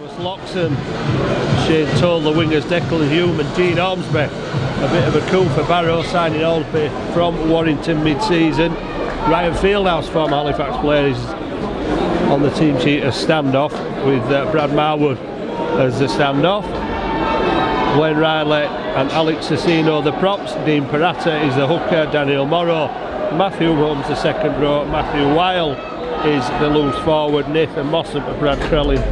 Thomas Loxham, Shane Toll, the wingers Declan Hume and Dean Ormsby. A bit of a coup for Barrow, signing Ormsby from Warrington mid-season. Ryan Fieldhouse, former Halifax player, is on the team sheet as standoff, with Brad Marwood as the standoff. Wayne Riley and Alex Cicino the props. Dean Parata is the hooker. Daniel Morrow, Matthew Holmes the second row. Matthew Weil is the loose forward. Nathan Mossop, Brad Crellin,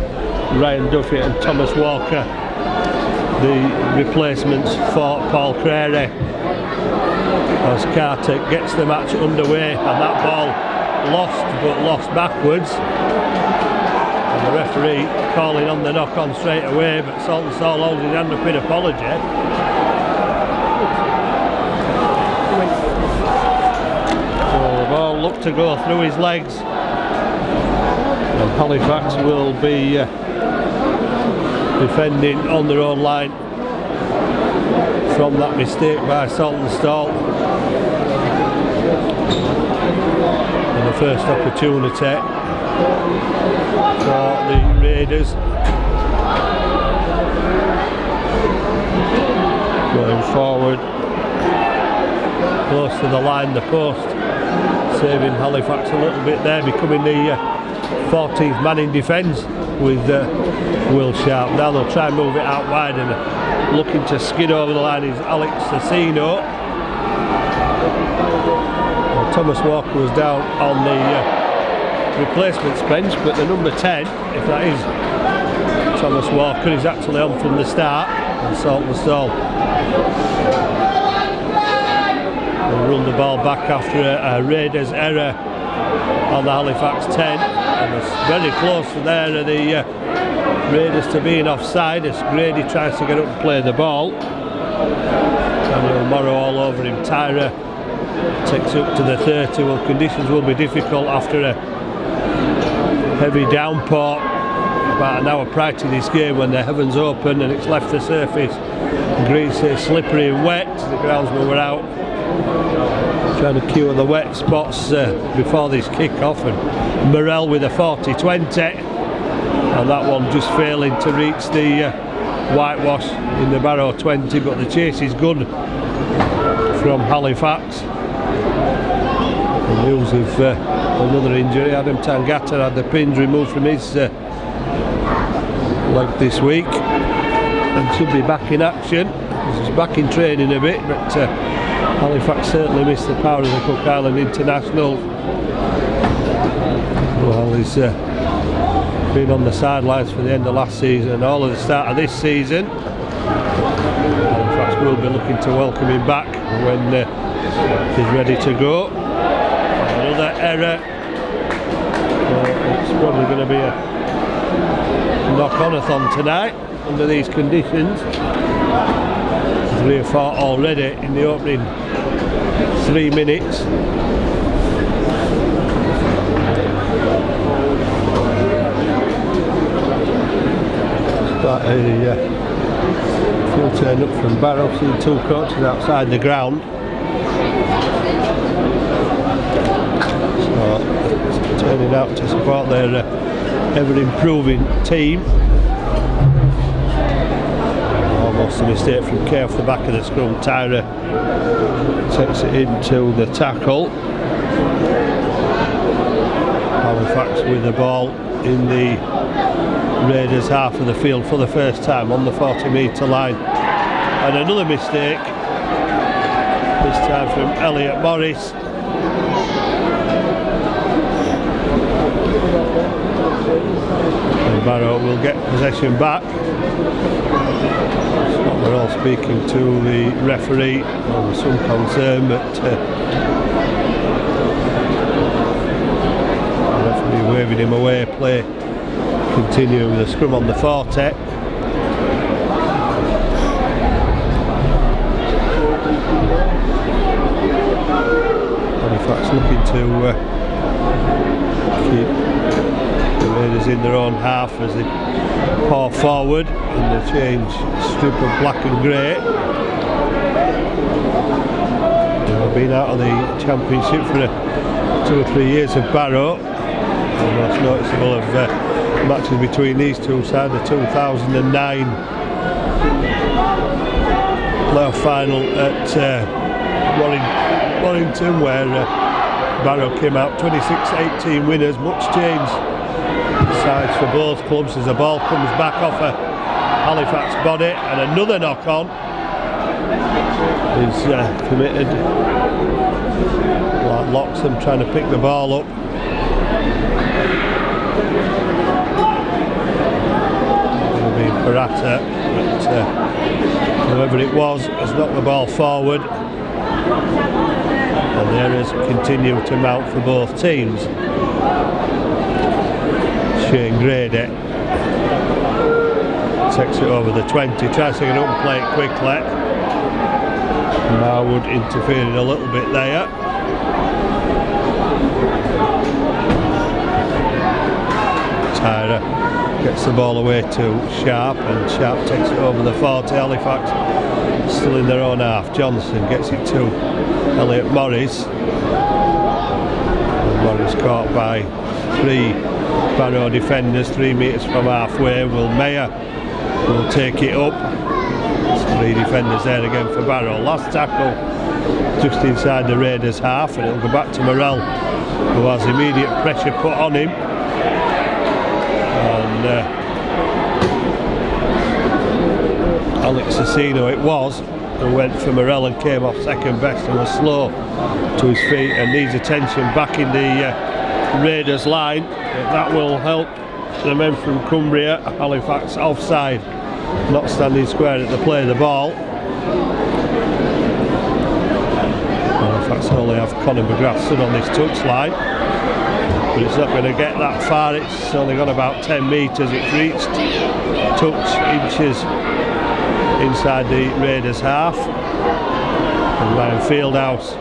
Ryan Duffy and Thomas Walker, the replacements for Paul Crary, as Carter gets the match underway. And that ball lost backwards, and the referee calling on the knock on straight away, but Salton Saul holds his hand up in apology. So the ball looked to go through his legs, and Halifax will be defending on their own line from that mistake by Salton Stall. And the first opportunity for the Raiders. Going forward, close to the line, the post, saving Halifax a little bit there, becoming the 14th man in defence with Will Sharp. Now they'll try and move it out wide, and looking to skid over the line is Alex Cicino. Well, Thomas Walker was down on the replacements bench, but the number 10, if that is Thomas Walker, is actually on from the start, and Salton Stall will run the ball back after a Raiders error on the Halifax 10, and it's very close to there to the Raiders to being offside as Grady tries to get up and play the ball. Daniel Morrow all over him. Tyra takes up to the 30. Well, conditions will be difficult after a heavy downpour about an hour prior to this game, when the heavens open and it's left the surface greasy, slippery and wet. The groundsmen were out trying to cure the wet spots before this kick-off, and Morrell with a 40-20, and that one just failing to reach the whitewash in the Barrow 20, but the chase is good from Halifax. The news of another injury. Adam Tangata had the pins removed from his leg this week and should be back in action. He's back in training a bit, but Halifax certainly missed the power of the Cook Island International. Well, he's been on the sidelines for the end of last season and all of the start of this season. Halifax will be looking to welcome him back when he's ready to go. Another error. It's probably going to be a knock-on-a-thon tonight under these conditions. 3 or 4 already in the opening 3 minutes. But a field turn up from Barrow, seeing 2 coaches outside the ground. So turning out to support their ever-improving team. Almost a mistake from Kay off the back of the scrum. Tyra takes it into the tackle. Halifax with the ball in the Raiders half of the field for the first time on the 40-metre line. And another mistake, this time from Elliot Morris. And Barrow will get possession back. We're all speaking to the referee. Well, there's some concern, but the referee waving him away. Play continuing with a scrum on the 40. Halifax looking to keep the Raiders in their own half as they pour forward in the change strip of black and grey. They've been out of the championship for 2 or 3 years of Barrow. The most noticeable of matches between these two sides, the 2009 playoff final at Warrington, where Barrow came out 26-18 winners. Much change sides for both clubs as the ball comes back off a Halifax body, and another knock on is committed. Loxham trying to pick the ball up. It'll be Barata, but whoever it was has knocked the ball forward, and the errors continue to mount for both teams. Shane Grady takes it over the 20, tries to get up and play it quickly. Marwood interfering a little bit there. Tyra gets the ball away to Sharp, and Sharp takes it over the 40. Halifax still in their own half. Johnson gets it to Elliot Morris. And Morris caught by 3 Barrow defenders 3 metres from halfway. Will Mayer will take it up. There's 3 defenders there again for Barrow. Last tackle just inside the Raiders half, and it'll go back to Morrell, who has immediate pressure put on him. And Alex Asino it was who went for Morrell and came off second best and was slow to his feet and needs attention back in the Raiders line. That will help the men from Cumbria. Halifax offside, not standing square at the play of the ball. Halifax only have Conor McGrath stood on this touch line, but it's not going to get that far. It's only gone about 10 metres. It's reached touch inches inside the Raiders half, and Ryan Fieldhouse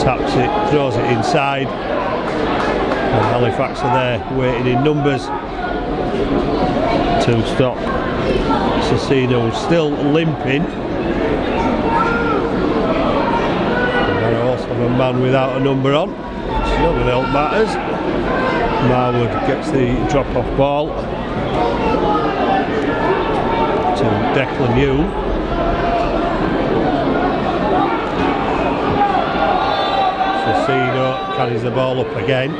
taps it, throws it inside, and Halifax are there waiting in numbers to stop Cecino, still limping. And I also have a man without a number on, which not going to help matters. Marwood gets the drop-off ball to Declan Hume. Cecino carries the ball up again.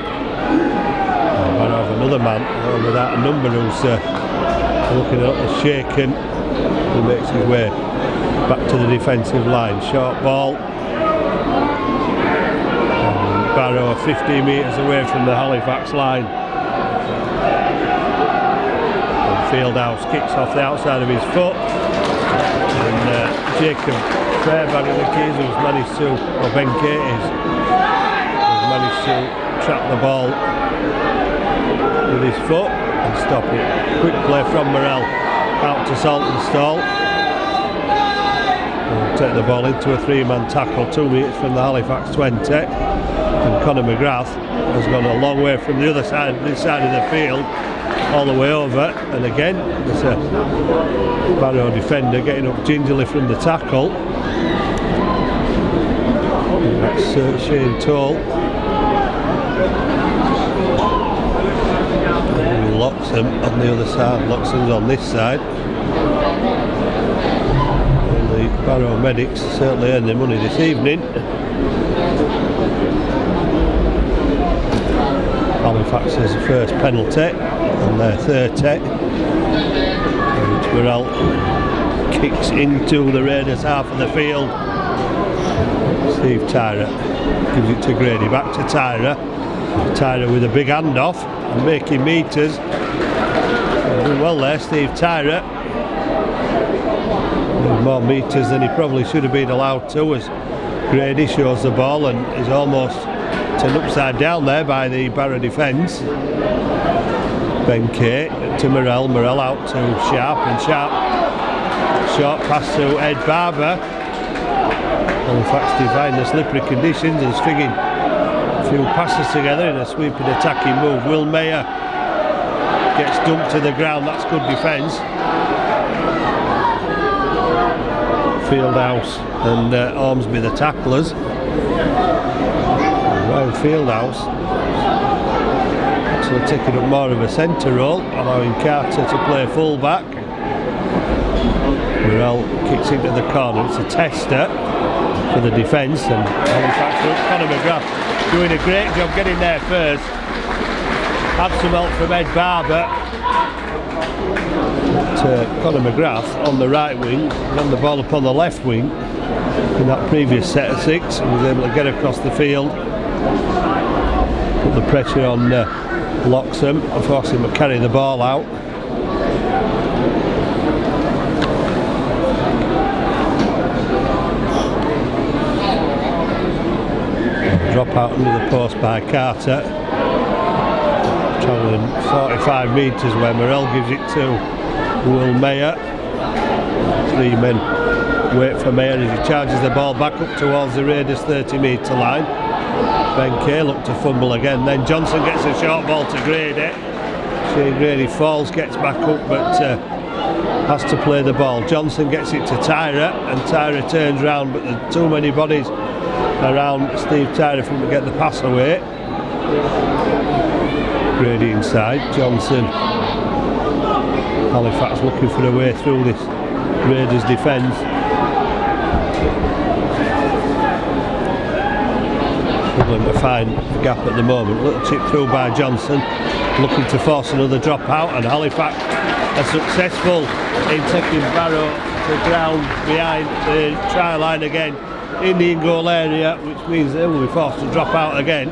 Barrow have another man without a number who's looking a little shaken. He makes his way back to the defensive line. Short ball. And Barrow are 15 metres away from the Halifax line. And Fieldhouse kicks off the outside of his foot. And Jacob Fairbank, who's managed to, or Ben Cates, has managed to trap the ball with his foot and stop it. Quick play from Morrell out to Saltonstall. We'll take the ball into a 3-man tackle 2 metres from the Halifax 20, and Conor McGrath has gone a long way from the other side, this side of the field, all the way over, and again there's a Barrow defender getting up gingerly from the tackle. And that's Shane Toll. Loxham on the other side. Loxham's on this side. And the Barrow medics certainly earned their money this evening. Halifax has the first penalty and their 30, which Morrell kicks into the Raiders half of the field. Steve Tyra gives it to Grady, back to Tyra. Tyra with a big handoff and making metres. Doing well there, Steve Tyra. More metres than he probably should have been allowed to, as Grady shows the ball and is almost turned upside down there by the Barrow defence. Ben Kate to Morrell, Morrell out to Sharp, and Sharp short pass to Ed Barber. Halifax defying the slippery conditions and stringing a few passes together in a sweeping attacking move. Will Mayer gets dumped to the ground, that's good defence. Fieldhouse and Ormsby the tacklers. Ryan Fieldhouse actually taking up more of a centre role, allowing Carter to play full back. Murrell kicks into the corner. It's a tester for the defence, and Halifax, Conor McGrath doing a great job getting there first. Had some help from Ed Barber. Conor McGrath on the right wing, ran the ball up on the left wing in that previous set of 6, and was able to get across the field, put the pressure on Loxham and force him to carry the ball out. Drop out under the post by Carter, travelling 45 metres where Murrell gives it to Will Mayer. 3 men wait for Mayer as he charges the ball back up towards the Raiders 30-metre line. Ben Kay looked to fumble again, then Johnson gets a short ball to Grady. Shane Grady falls, gets back up, but has to play the ball. Johnson gets it to Tyra, and Tyra turns round, but there's too many bodies around Steve Tyra for him to get the pass away. Grady inside, Johnson. Halifax looking for a way through this Raiders defence. Struggling to find a gap at the moment. Little chip through by Johnson, looking to force another drop out, and Halifax are successful in taking Barrow to ground behind the try line again in the in-goal area, which means they will be forced to drop out again.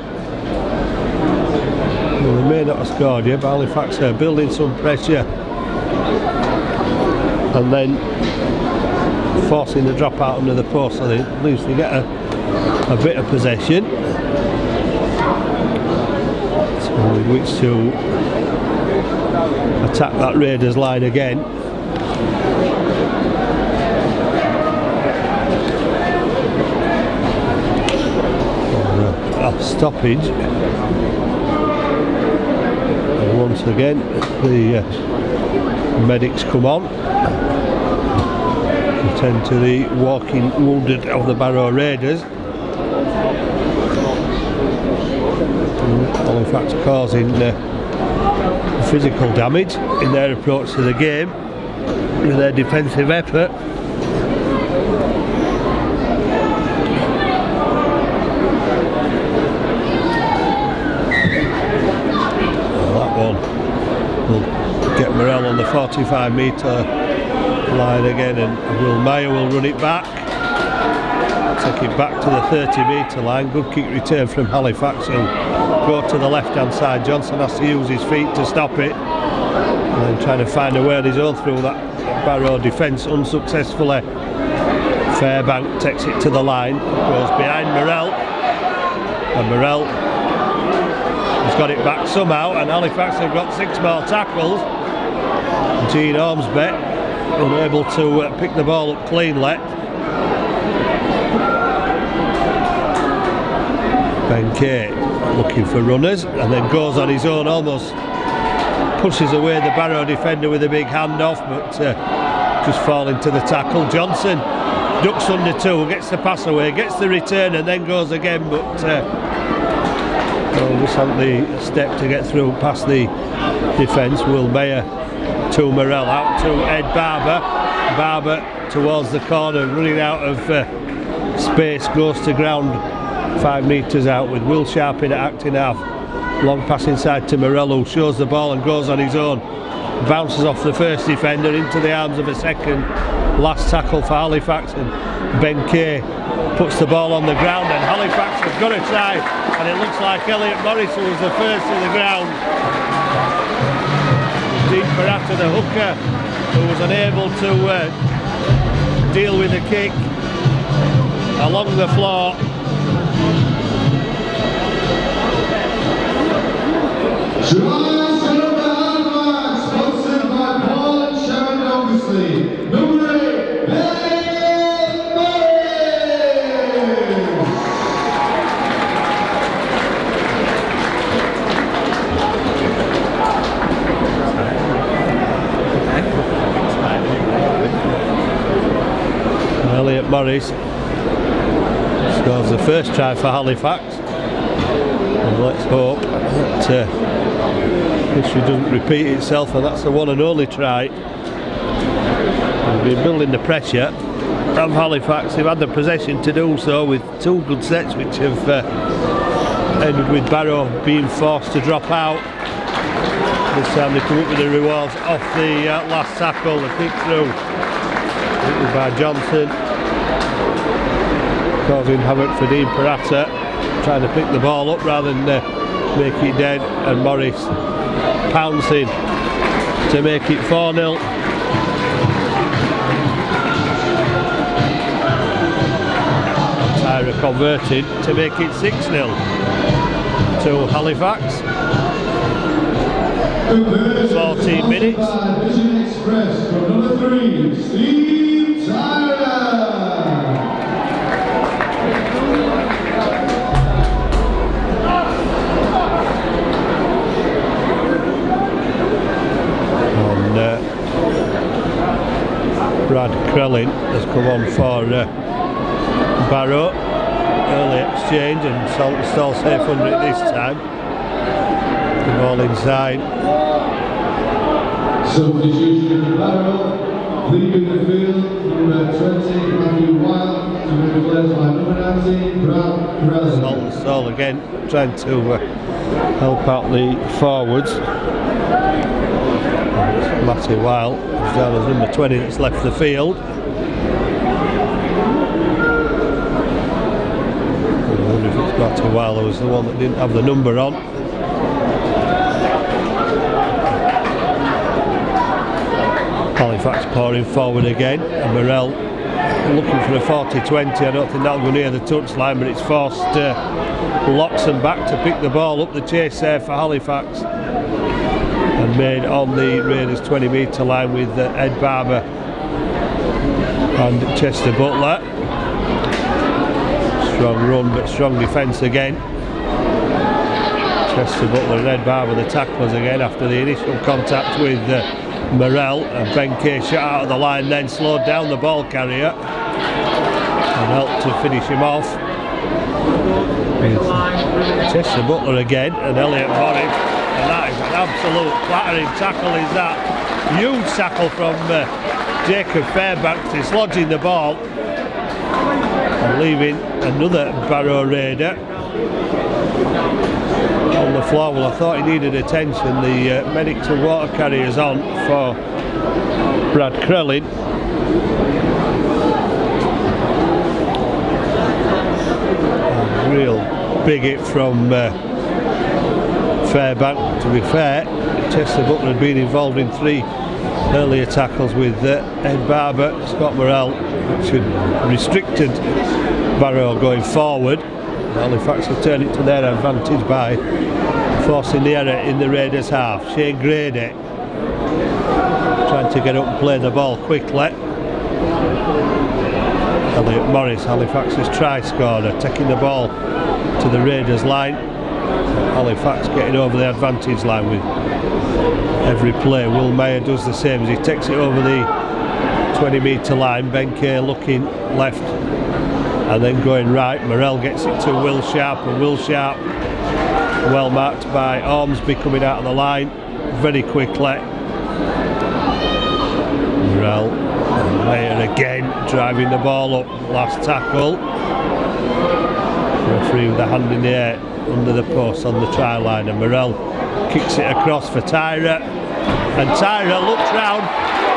Well, they may not have scored yet, but Halifax are building some pressure and then forcing the drop out under the post, so at least they get a bit of possession. So with which to attack that Raiders line again. Stoppage, and once again the medics come on, attend to the walking wounded of the Barrow Raiders. Halifax causing physical damage in their approach to the game with their defensive effort. Get Murrell on the 45-metre line again, and Will Mayer will run it back, take it back to the 30-metre line. Good kick return from Halifax, who go to the left hand side. Johnson has to use his feet to stop it, and then trying to find a way on his own through that Barrow defence unsuccessfully. Fairbank takes it to the line, goes behind Murrell, and Murrell has got it back somehow, and Halifax have got 6 more tackles. Gene Ormsby unable to pick the ball up cleanly. Ben Kay looking for runners, and then goes on his own, almost pushes away the Barrow defender with a big handoff, but just falling to the tackle. Johnson ducks under 2, gets the pass away, gets the return, and then goes again, but just had the step to get through past the defence. Will Mayer to Murrell, out to Ed Barber. Barber towards the corner, running out of space, goes to ground 5 metres out with Will Sharp in at acting half. Long pass inside to Murrell, who shows the ball and goes on his own. Bounces off the first defender into the arms of a second. Last tackle for Halifax, and Ben Kay puts the ball on the ground, and Halifax has got a try, and it looks like Elliot Morris, who was the first to the ground. Deep for after the hooker, who was unable to deal with the kick along the floor. Sponsored by Paul and Sharon Oglesby. Number 8, Elliot Morris scores the first try for Halifax, and Let's hope that history doesn't repeat itself, and that's the one and only try. We've been building the pressure of Halifax. They've had the possession to do so with two good sets, which have ended with Barrow being forced to drop out. This time they come up with the rewards off the last tackle, the kick through. It was by Johnson, causing havoc for Dean Parata, trying to pick the ball up rather than make it dead, and Morris pouncing to make it 4-0. Tyra converted to make it 6-0 to Halifax. 14 minutes. Vision Express from number 3, Steve Tyra. Brad Krellin has come on for Barrow. Early exchange, and Saltonstall safe under it this time. The ball inside. Substitution for Barrow, leaving the field, number 20, Matthew Wild, to be replaced by number 19, Brad Krellin. Saltonstall again trying to help out the forwards. Matty Wild is down as number 20 that's left the field. I wonder if it's Matty Wild who was the one that didn't have the number on. Halifax pouring forward again, and Morrell looking for a 40-20. I don't think that'll go near the touchline, but it's forced Loxon back to pick the ball up the chase there for Halifax, and made on the Raiders 20-metre line with Ed Barber and Chester Butler. Strong run but strong defence again. Chester Butler and Ed Barber the tacklers again after the initial contact with Morrell, and Ben Kay shot out of the line, then slowed down the ball carrier and helped to finish him off. Chester Butler again and Elliot Morris, and that is an absolute clattering tackle. Is that huge tackle from Jacob Fairbanks, dislodging the ball and leaving another Barrow Raider on the floor. Well, I thought he needed attention. The medics and water carriers on for Brad Krellin. A real big hit from Fairbank. To be fair, Chester Butler had been involved in 3 earlier tackles with Ed Barber, Scott Morrell, which had restricted Barrow going forward. Halifax have turned it to their advantage by forcing the error in the Raiders half. Shane Grady trying to get up and play the ball quickly. Elliot Morris, Halifax's try scorer, taking the ball to the Raiders line. Halifax getting over the advantage line with every play. Will Meyer does the same as he takes it over the 20-metre line. Ben Kay looking left and then going right. Morrell gets it to Will Sharp, and Will Sharp well marked by Ormsby coming out of the line very quickly. Morrell and Meyer again driving the ball up. Last tackle. Referee with a hand in the air under the post on the try line, and Morrell kicks it across for Tyra, and Tyra looked round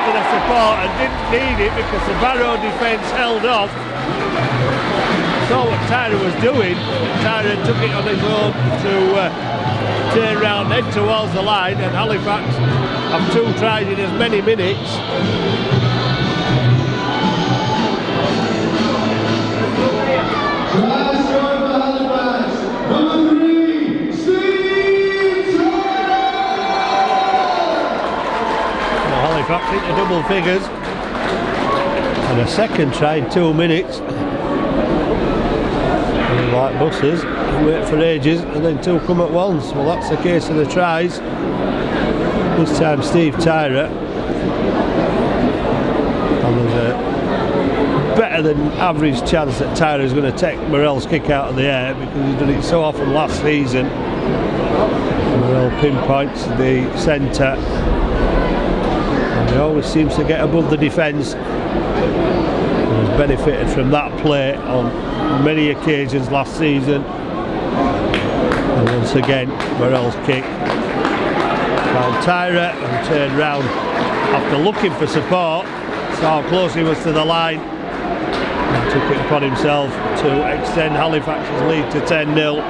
for the support and didn't need it because the Barrow defence held off. Saw what Tyra was doing. Tyra took it on his own to turn round, head towards the line, and Halifax have 2 tries in as many minutes. Try scored for Halifax, number 3, Steve Tyra. Halifax into double figures, and a second try in 2 minutes. Like buses, wait for ages and then 2 come at once. Well, that's the case of the tries. This time Steve Tyra, and there's a better than average chance that Tyra is going to take Morrell's kick out of the air because he's done it so often last season. Well, pinpoints the centre. And he always seems to get above the defence. He's benefited from that play on many occasions last season. And once again, Barrow's kick. Found Tyra and turned round after looking for support. Saw how close he was to the line. And took it upon himself to extend Halifax's lead to 10-0.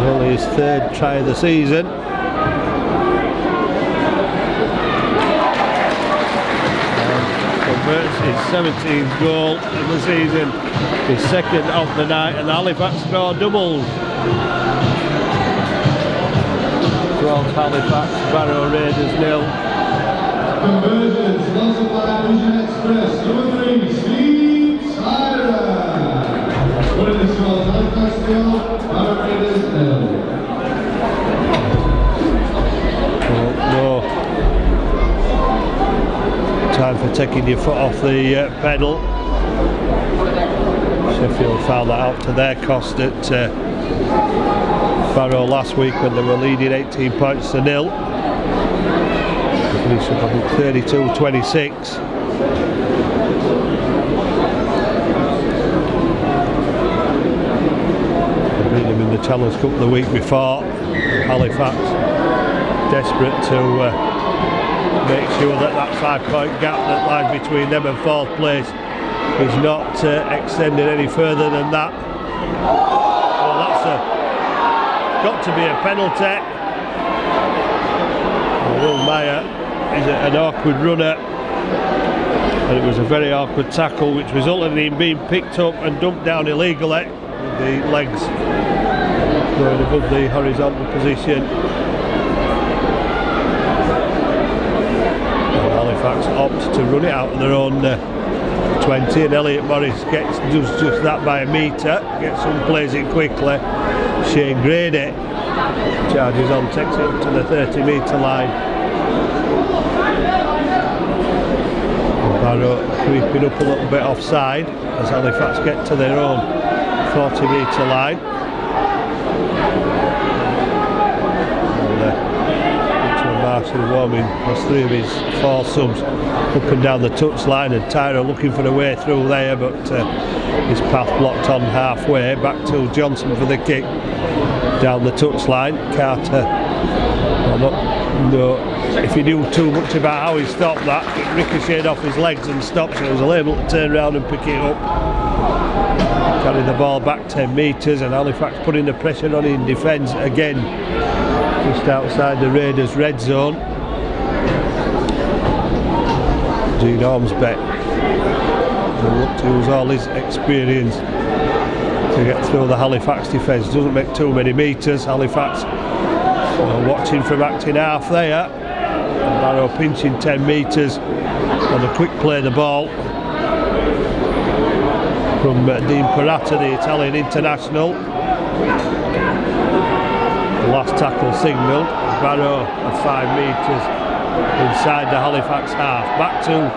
Only his third try of the season. Converts his 17th goal of the season, his second of the night, and Halifax score doubles. 12 Halifax, Barrow Raiders 0. Conversions sponsored by Vision Express. Number 3, Steve Tyra. Winning the score, Halifax 0, Barrow Raiders 0. No time for taking your foot off the pedal. Sheffield found that out to their cost at Barrow last week when they were leading 18 points to 0. They finished up, I think, 32-26. They beat them in the Challenge Cup the week before. Halifax desperate to make sure that that 5-point gap that lies between them and 4th place is not extended any further than that. Well, that's got to be a penalty. Will Meyer is an awkward runner, and it was a very awkward tackle which resulted in him being picked up and dumped down illegally with the legs going above the horizontal position. Halifax opt to run it out of their own 20, and Elliot Morris does just that by a metre, gets some, plays it quickly. Shane Grady charges on, takes it up to the 30-metre line. Barrow creeping up a little bit offside as Halifax get to their own 40-metre line. Marshall warming as 3 of his 4 subs up and down the touchline, and Tyra looking for a way through there, but his path blocked on halfway. Back to Johnson for the kick down the touchline. Carter, if he knew too much about how he stopped that, it ricocheted off his legs and stopped, so he was able to turn around and pick it up. Carry the ball back 10 metres, and Halifax putting the pressure on in defence again, just outside the Raiders' red zone. Gene Ormsbeck will look to use all his experience to get through the Halifax defence. Doesn't make too many metres. Halifax watching from acting half there. And Barrow pinching 10 metres on a quick play the ball from Dean Parata, the Italian international. The last tackle signalled. Barrow of 5 metres inside the Halifax half. Back to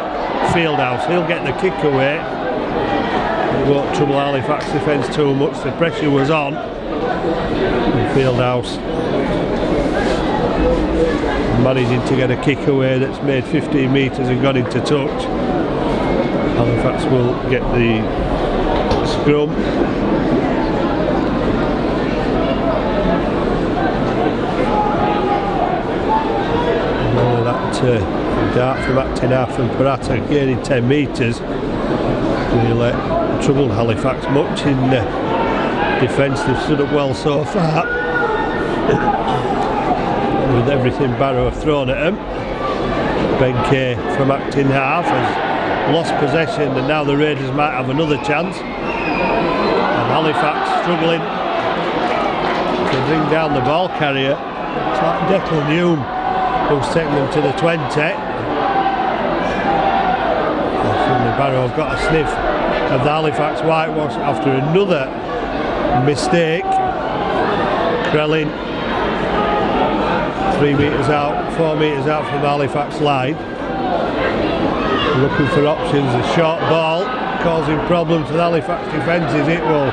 Fieldhouse. He'll get the kick away. It won't trouble Halifax defence too much. The pressure was on. And Fieldhouse managing to get a kick away that's made 15 metres and gone into touch. Halifax will get the scrum. Dart from acting half from Parata gaining 10 metres really troubled Halifax much in defence. They've stood up well so far with everything Barrow have thrown at them. Ben Kay from acting half has lost possession, and now the Raiders might have another chance, and Halifax struggling to bring down the ball carrier. It's like Declan Hume who's taken them to the 20. Suddenly Barrow have got a sniff of the Halifax whitewash after another mistake. Krellin 3 metres out, 4 metres out from the Halifax line. looking for options. A short ball causing problems to the Halifax defence, is it? Well,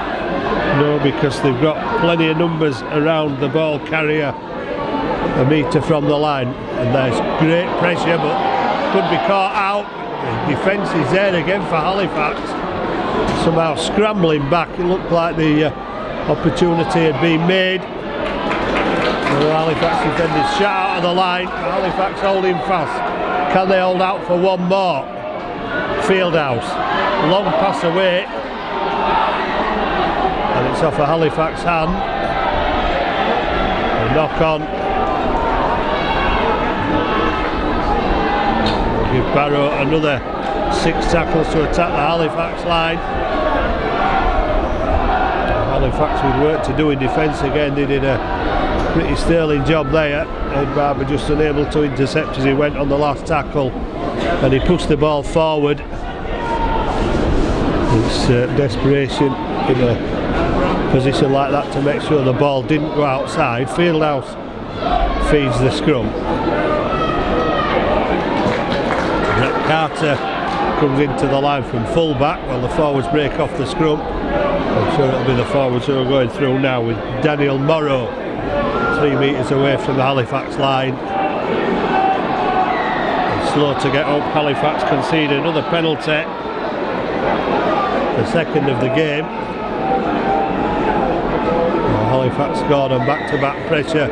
no, because they've got plenty of numbers around the ball carrier a metre from the line, and there's great pressure but could be caught out. The defence is there again for Halifax, somehow scrambling back. It looked like the opportunity had been made. The Halifax defenders shot out of the line. Halifax holding fast. Can they hold out for one more? Fieldhouse, long pass away, and it's off a Halifax hand. A knock on. We'll give Barrow another 6 tackles to attack the Halifax line. Halifax with work to do in defence again. They did a pretty sterling job there. Ed Barber just unable to intercept as he went on the last tackle, and he pushed the ball forward. It's desperation in a position like that to make sure the ball didn't go outside. Fieldhouse feeds the scrum. Carter comes into the line from full back while the forwards break off the scrum. I'm sure it'll be the forwards who are going through now, with Daniel Morrow 3 metres away from the Halifax line. And slow to get up. Halifax concede another penalty, the second of the game. Halifax scored on back-to-back pressure.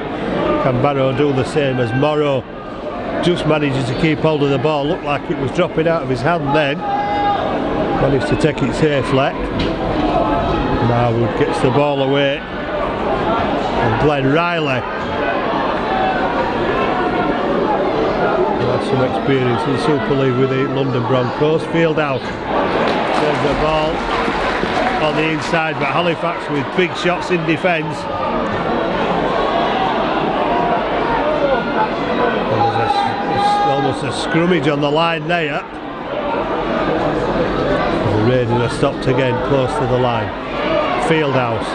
Can Barrow do the same as Morrow? Just manages to keep hold of the ball. Looked like it was dropping out of his hand then. Managed to take it safely. Now Wood gets the ball away. And Glenn Riley has some experience in Super League with the London Broncos. Fieldhouse turns the ball on the inside, but Halifax with big shots in defence. Almost a scrummage on the line there. The Raiders are stopped again close to the line. Fieldhouse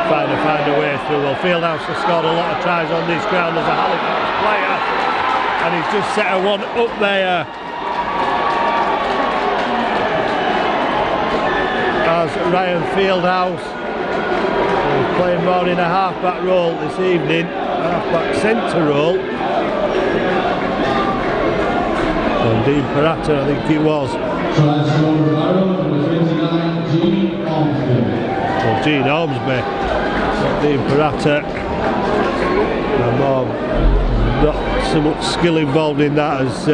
trying to find a way through. Well, Fieldhouse has scored a lot of tries on this ground as a Halifax player, and he's just set a one up there as Ryan Fieldhouse, who's playing more in a half-back role this evening, half-back centre role. And Dean Parata, I think it was. Well, Gene Ormsby, not Dean Parata. Not so much skill involved in that as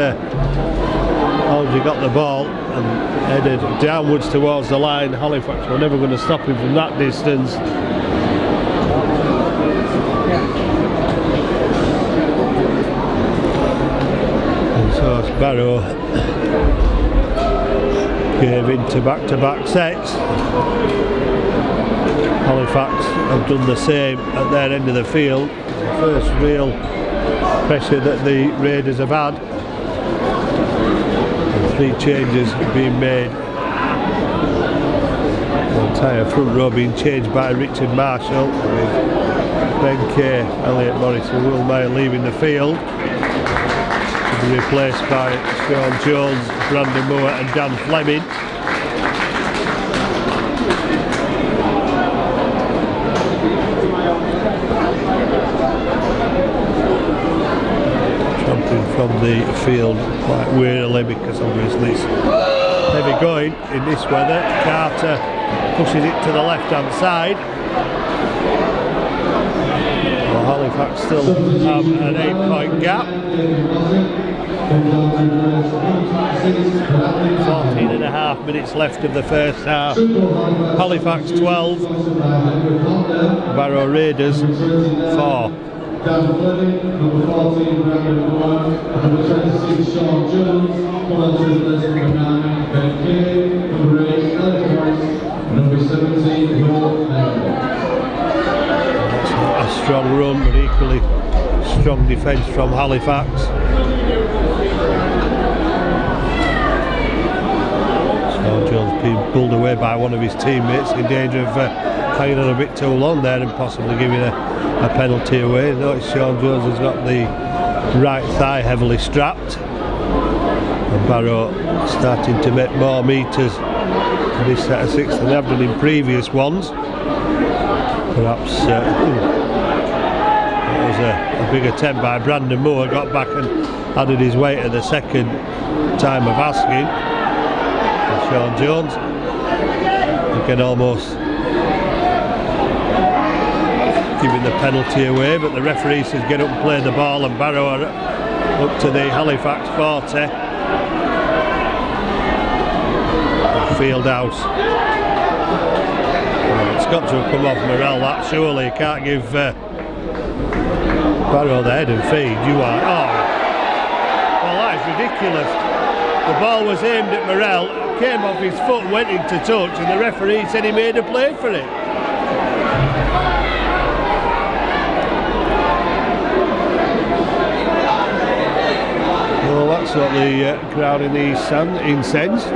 Ormsby got the ball and headed downwards towards the line. Halifax were never going to stop him from that distance. So Barrow gave into back-to-back sets. Halifax have done the same at their end of the field. The first real pressure that the Raiders have had. And 3 changes being made. The entire front row being changed by Richard Marshall, with Ben Kay, Elliot Morris and Will Mayer leaving the field. Replaced by Sean Jones, Brandon Moore and Dan Fleming. Tramping from the field quite wearily because obviously it's heavy going in this weather. Carter pushes it to the left hand side. Well, Halifax still have an 8-point gap. 14.5 minutes left of the first half. Halifax 12, Barrow Raiders 4. Dan Fleming, number 14, Brandon Moore, number 26, Sean Jones, number 9, Ben Kay, number 8, Elliot Morris, number 17, Will Mayer. A strong run, but equally strong defence from Halifax. Sean Jones being pulled away by one of his teammates, in danger of hanging on a bit too long there and possibly giving a penalty away. Notice Sean Jones has got the right thigh heavily strapped. And Barrow starting to make more metres in this set of 6 than they have done in previous ones. Perhaps that was a big attempt by Brandon Moore, got back and added his weight at the second time of asking. And Sean Jones again almost giving the penalty away, but the referee says get up and play the ball, and Barrow are up to the Halifax 40. Fieldhouse. It's got to have come off Morrell, that surely. You can't give Barrow the head and feed. You are. Oh, well, that is ridiculous. The ball was aimed at Morrell, came off his foot, went into touch, and the referee said he made a play for it. Well, that's what the crowd in the East stand incensed.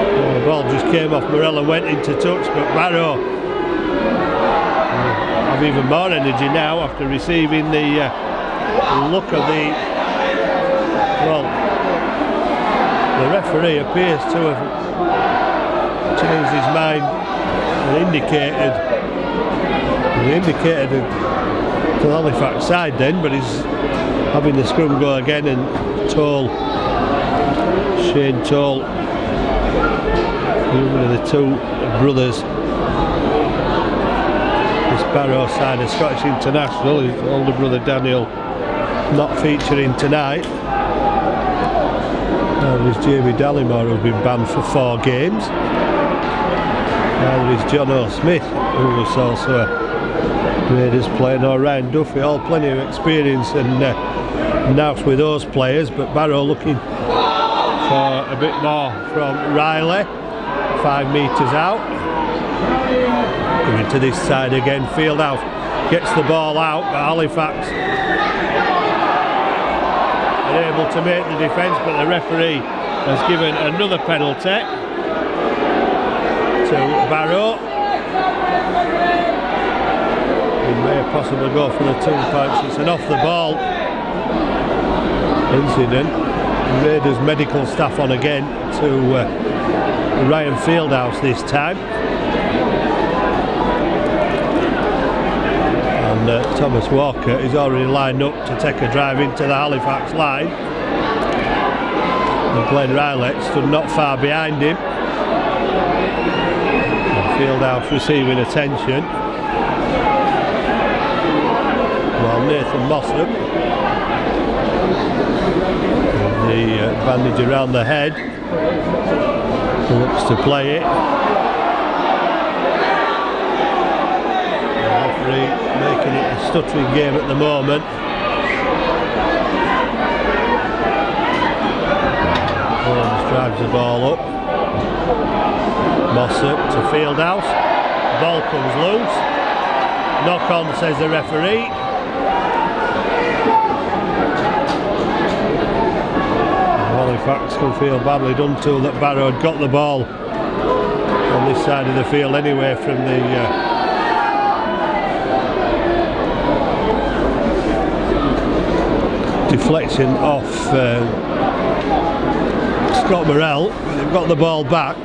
Well, the ball just came off Morrell and went into touch, but Barrow have even more energy now after receiving the look of the... Well, the referee appears to have changed his mind and indicated to the Halifax side then, but he's having the scrum go again, and Shane Toll, one of the two brothers, this Barrow side of Scottish International, his older brother Daniel not featuring tonight. There's Jamie Dallimore, who's been banned for 4 games. There is John O'Smith, who was also a Raiders player, or Ryan Duffy, all plenty of experience and now with those players, but Barrow looking for a bit more from Riley. 5 metres out. Coming to this side again, Fieldhouse gets the ball out, but Halifax are able to make the defence, but the referee has given another penalty to Barrow. He may possibly go for the 2 points. It's an off the ball incident. Raiders medical staff on again to Ryan Fieldhouse this time. And Thomas Walker is already lined up to take a drive into the Halifax line. And Glenn Riley stood not far behind him. And Fieldhouse receiving attention. While Nathan Mossop, the bandage around the head, looks to play it. The referee making it a stuttering game at the moment. Holmes drives the ball up. Mossop to Fieldhouse. Ball comes loose. Knock on, says the referee. Halifax can feel badly done to that Barrow had got the ball on this side of the field anyway from the deflection off Scott Morrell. They've got the ball back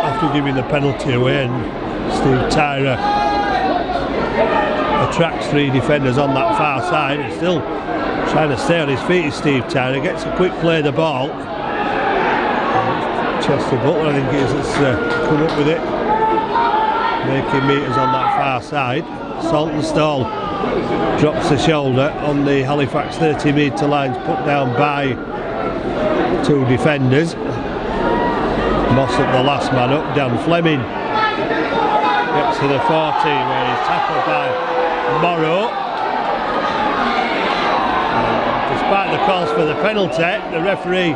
after giving the penalty away, and Steve Tyrer attracts 3 defenders on that far side. It's still trying to stay on his feet is Steve Tyrer, gets a quick play of the ball. Chester Butler, I think it is, that's come up with it, making metres on that far side. Saltonstall drops the shoulder on the Halifax 30 metre lines, put down by 2 defenders. Mossop the last man up. Dan Fleming gets to the 40 where he's tackled by Morrow. Despite the calls for the penalty, the referee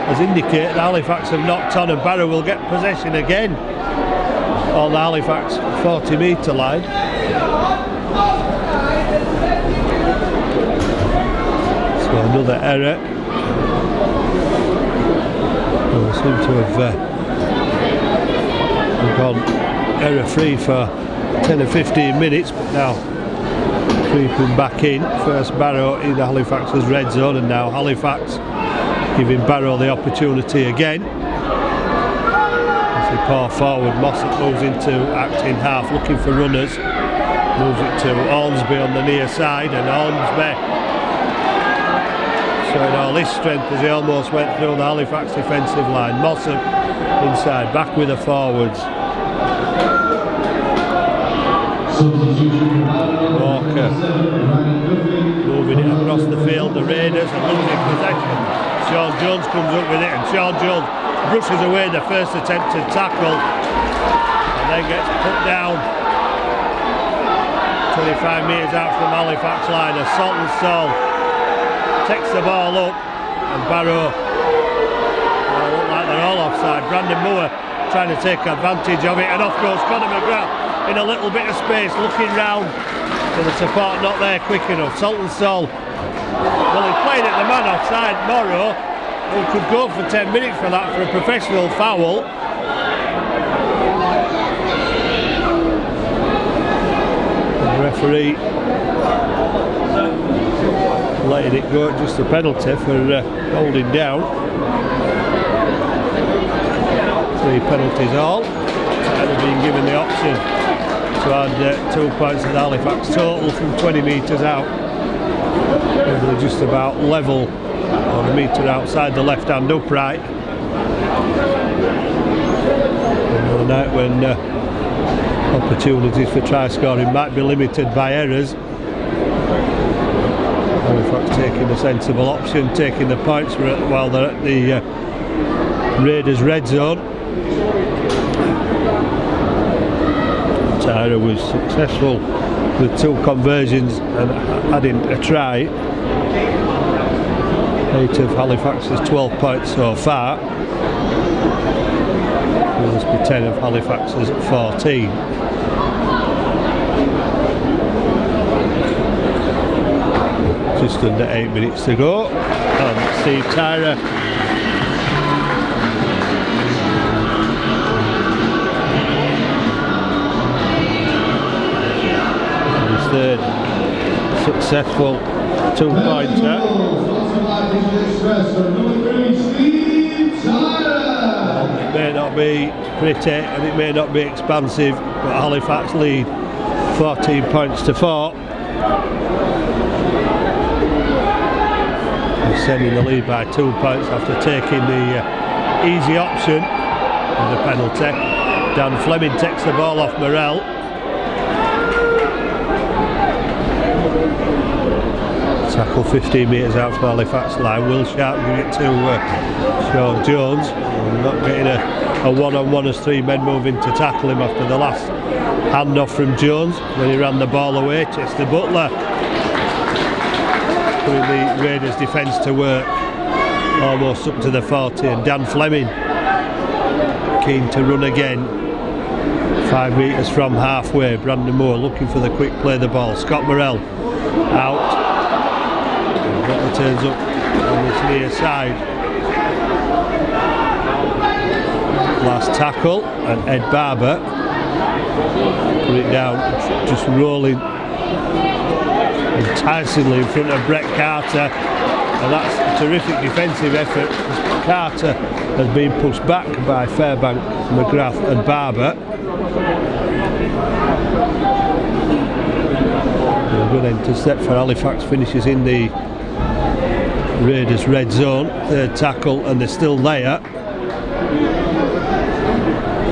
has indicated Halifax have knocked on, and Barrow will get possession again on the Halifax 40 metre line. So another error. They seem to have gone error free for 10 or 15 minutes, but now creeping back in. First Barrow in Halifax's red zone, and now Halifax giving Barrow the opportunity again. As they pour forward, Mossop moves into acting half, looking for runners. Moves it to Ormsby on the near side, and Ormsby showing all his strength as he almost went through the Halifax defensive line. Mossop inside, back with the forwards. Walker moving it across the field. The Raiders are losing possession. Sean Jones comes up with it, and Sean Jones brushes away the first attempted tackle and then gets put down 25 metres out from Halifax line. As Salton Saul takes the ball up, and Barrow look like they're all offside. Brandon Moore trying to take advantage of it, and off goes Conor McGrath in a little bit of space, looking round, but the support not there quick enough. Salton Saul, well, he's playing at the man offside. Morrow, who could go for 10 minutes for that, for a professional foul. The referee letting it go, just a penalty for holding down. 3 penalties all, and have been given the option to add 2 points to the Halifax total from 20 metres out. They're just about level on a metre outside the left hand upright. Another night when opportunities for try scoring might be limited by errors. Halifax taking a sensible option, taking the points while they're at the Raiders red zone. Tyra was successful with 2 conversions and adding a try. 8 of Halifax's 12 points so far. It must be 10 of Halifax's 14. Just under 8 minutes to go, and Steve Tyra his third successful 2-pointer. It may not be pretty and it may not be expansive, but Halifax lead 14 points to 4. Sending the lead by 2 points after taking the easy option of the penalty. Dan Fleming takes the ball off Morrell. Tackle 15 metres out from Halifax line. Will Sharp giving it to Sean Jones. We're not getting a one-on-one as 3 men moving to tackle him after the last handoff from Jones when he ran the ball away. Chester Butler putting the Raiders defence to work almost up to the 40, and Dan Fleming keen to run again 5 metres from halfway. Brandon Moore looking for the quick play of the ball. Scott Morrell out. Butler turns up on this near side. Last tackle, and Ed Barber put it down, just rolling enticingly in front of Brett Carter, and that's a terrific defensive effort. Carter has been pushed back by Fairbank, McGrath and Barber. A good intercept for Halifax, finishes in the Raiders red zone. 3rd tackle, and they're still there.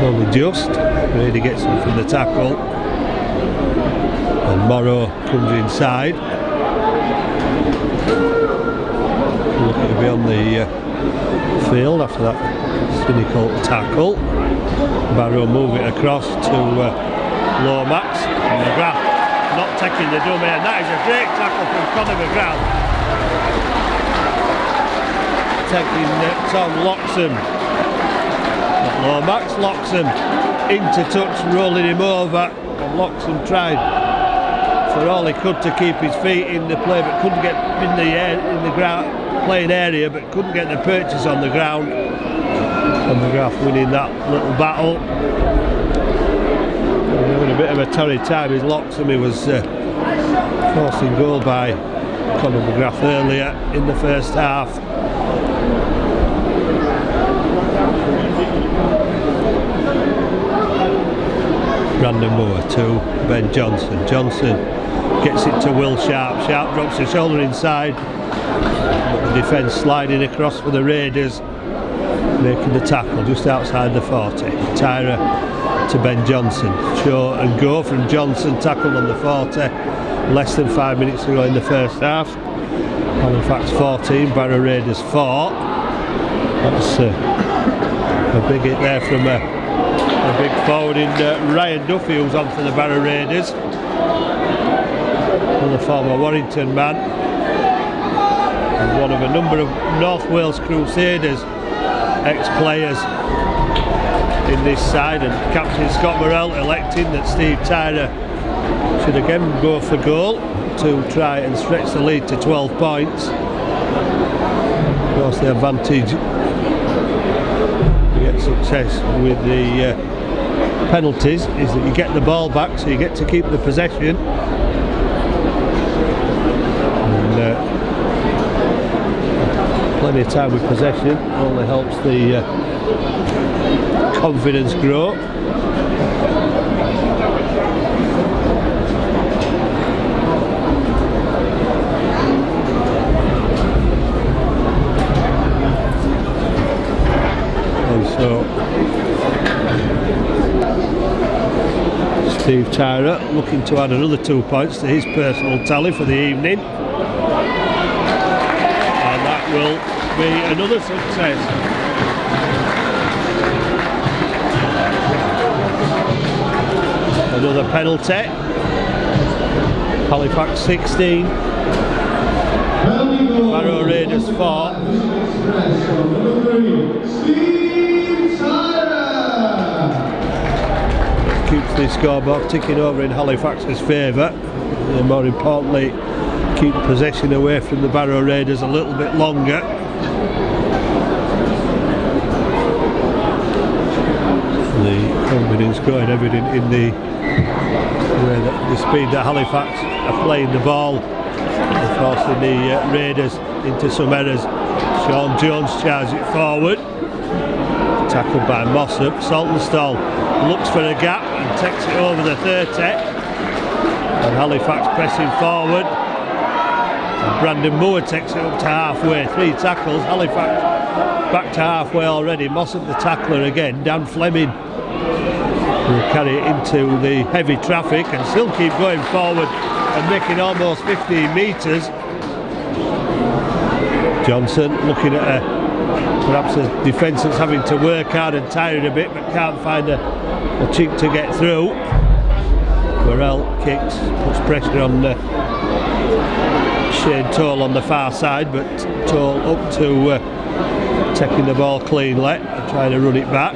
Only just. Brady gets him from the tackle, and Morrow comes inside. Looking to be on the field after that cynical tackle. Barrow move it across to Lomax, and McGrath not taking the dummy, and that is a great tackle from Conor McGrath. Taking Tom Loxham. Lomax, Loxham into touch, rolling him over, and Loxham tried for all he could to keep his feet in the play, but couldn't get in the air, in the ground playing area, but couldn't get the purchase on the ground. And McGrath winning that little battle. Having a bit of a torrid time is Loxham. He was Forcing goal by Conor McGrath earlier in the first half. Brandon Moore to Ben Johnson. Johnson gets it to Will Sharp. Sharp drops his shoulder inside. But the defence sliding across for the Raiders, making the tackle just outside the 40. Tyra to Ben Johnson. Show and go from Johnson, tackled on the 40. Less than 5 minutes to go in the first half. Halifax 14, Barrow Raiders 4. That's a big hit there from a big forward in Ryan Duffy, who's on for the Barrow Raiders. Another former Warrington man. And one of a number of North Wales Crusaders ex-players in this side, and Captain Scott Morrell electing that Steve Tyra should again go for goal to try and stretch the lead to 12 points. Of course, the advantage to get success with the penalties is that you get the ball back, so you get to keep the possession. And plenty of time with possession only helps the confidence grow. And so Steve Tyra looking to add another 2 points to his personal tally for the evening, and that will be another success. Another penalty. Halifax 16, Barrow Raiders 4. Keeps the scoreboard ticking over in Halifax's favour, and more importantly keep possession away from the Barrow Raiders a little bit longer. The confidence growing evident in the speed that Halifax are playing the ball and forcing the Raiders into some errors. Sean Jones charges it forward, tackled by Mossop. Saltonstall looks for a gap and takes it over the 30, and Halifax pressing forward, and Brandon Moore takes it up to halfway. 3 tackles, Halifax back to halfway already. Mossop the tackler again. Dan Fleming will carry it into the heavy traffic and still keep going forward and making almost 15 metres. Johnson looking at perhaps a defence that's having to work hard and tired a bit, but can't find a chink to get through. Morrell kicks, puts pressure on Shane Toll on the far side, but Toll up to taking the ball cleanly and trying to run it back.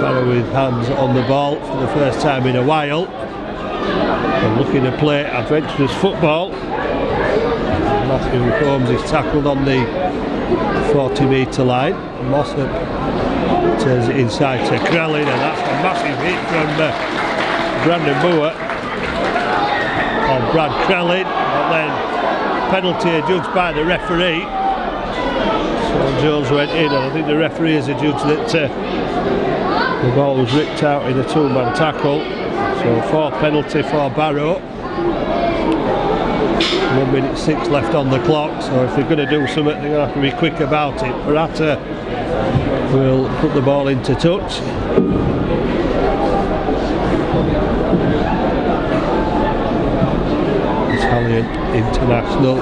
Barrow with hands on the ball for the first time in a while, and looking to play adventurous football. Matthew Holmes is tackled on the 40 metre line. Mossop turns it inside to Krellin, and that's a massive hit from Brandon Moore on Brad Krellin, and then penalty adjudged by the referee. So Jones went in, and I think the referee has adjudged that the ball was ripped out in a 2-man tackle. So 4 penalty for Barrow. 1 minute 6 left on the clock, so if they're going to do something, they're going to have to be quick about it. Murata will put the ball into touch. Italian international,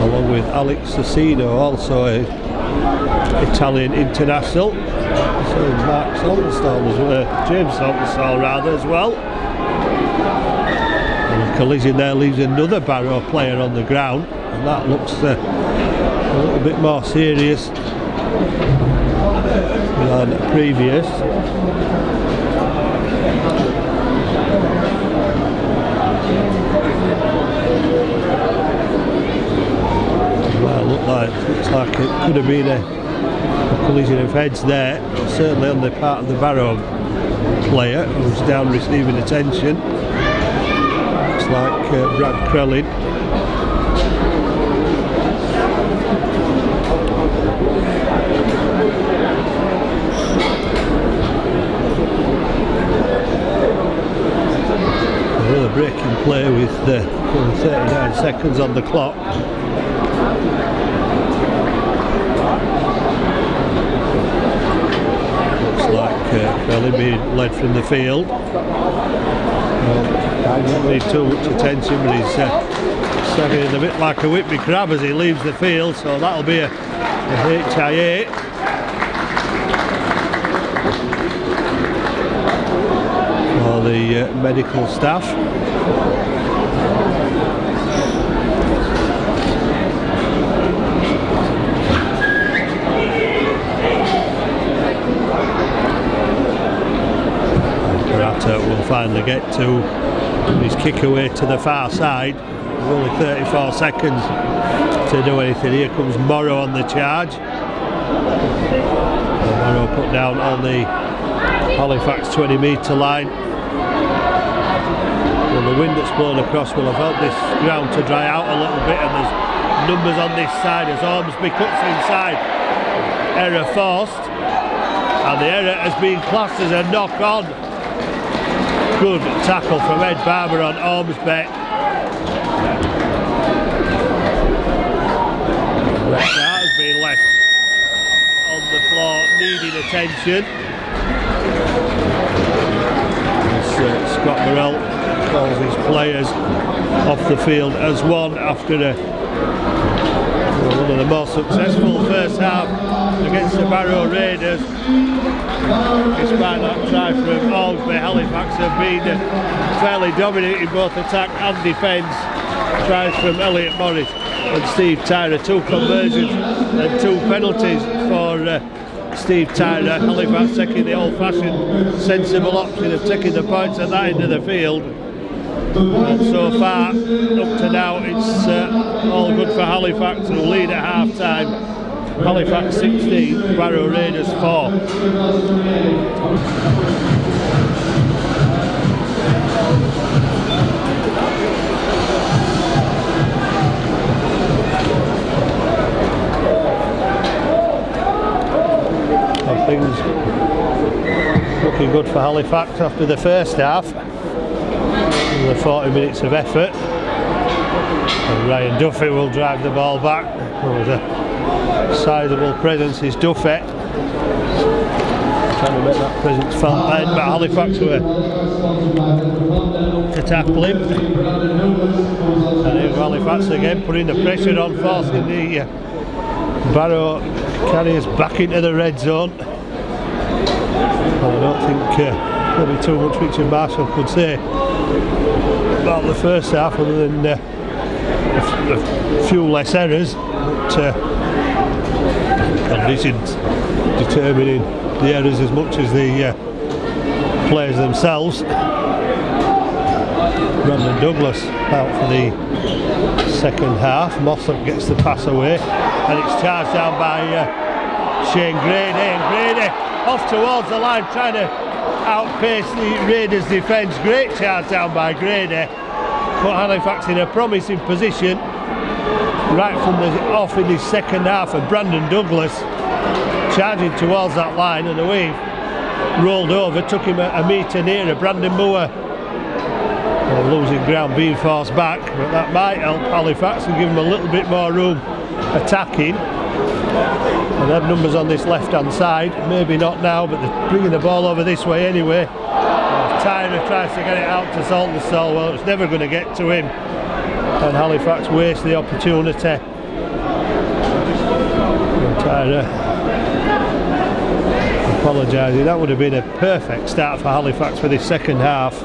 along with Alex Cecino, also an Italian international. So Mark Saltonstall as well, James Saltonstall rather as well. And the collision there leaves another Barrow player on the ground, and that looks a little bit more serious than previous. Well, looks like it could have been a collision of heads there, certainly on the part of the Barrow player who's down receiving attention. Looks like Brad Krellin. Another breaking play with 39 seconds on the clock. Looks like Krellin being led from the field. Doesn't need too much attention, but he's sagging a bit like a Whitby crab as he leaves the field, so that'll be a HIA. For the medical staff. Karata will finally get to his kick away to the far side. Only 34 seconds to do anything. Here comes Morrow on the charge. Morrow put down on the Halifax 20-metre line. Well, the wind that's blown across will have helped this ground to dry out a little bit, and there's numbers on this side as Ormsby cuts inside. Error forced, and the error has been classed as a knock-on. Good tackle from Ed Barber on Ormsby. That has been left on the floor, needing attention. Scott Burrell calls his players off the field as one after one of the more successful first half against the Barrow Raiders. Despite that try from Ormsby, Halifax have been fairly dominant in both attack and defence. Tries from Elliot Morris and Steve Tyrer, 2 conversions and 2 penalties for Steve Tyrer. Halifax taking the old-fashioned sensible option of taking the points at that end of the field. And so far, up to now, it's all good for Halifax, who lead at half-time. Halifax 16, Barrow Raiders 4. Things looking good for Halifax after the first half. The 40 minutes of effort. And Ryan Duffy will drive the ball back. With a sizable presence is Duffy. Trying to make that presence felt then, but Halifax were to tackle him. And here's Halifax again, putting the pressure on, forcing the Barrow carriers back into the red zone. Well, I don't think there'll be too much Richard Marshall could say about the first half, other than a few less errors, but conditions determining the errors as much as the players themselves. Brandon Douglas out for the second half. Mossop gets the pass away, and it's charged down by Shane Grady, and Grady off towards the line, trying to outpace the Raiders' defence. Great charge down by Grady. Put Halifax in a promising position right from the off in his second half, and Brandon Douglas charging towards that line, and the wave rolled over, took him a metre nearer. Brandon Moore losing ground, being forced back, but that might help Halifax and give them a little bit more room attacking. And they have numbers on this left hand side, maybe not now, but they're bringing the ball over this way anyway. Tyrer tries to get it out to Saltonstall, well, it's never going to get to him, and Halifax wastes the opportunity. Tyrer apologising, that would have been a perfect start for Halifax for this second half.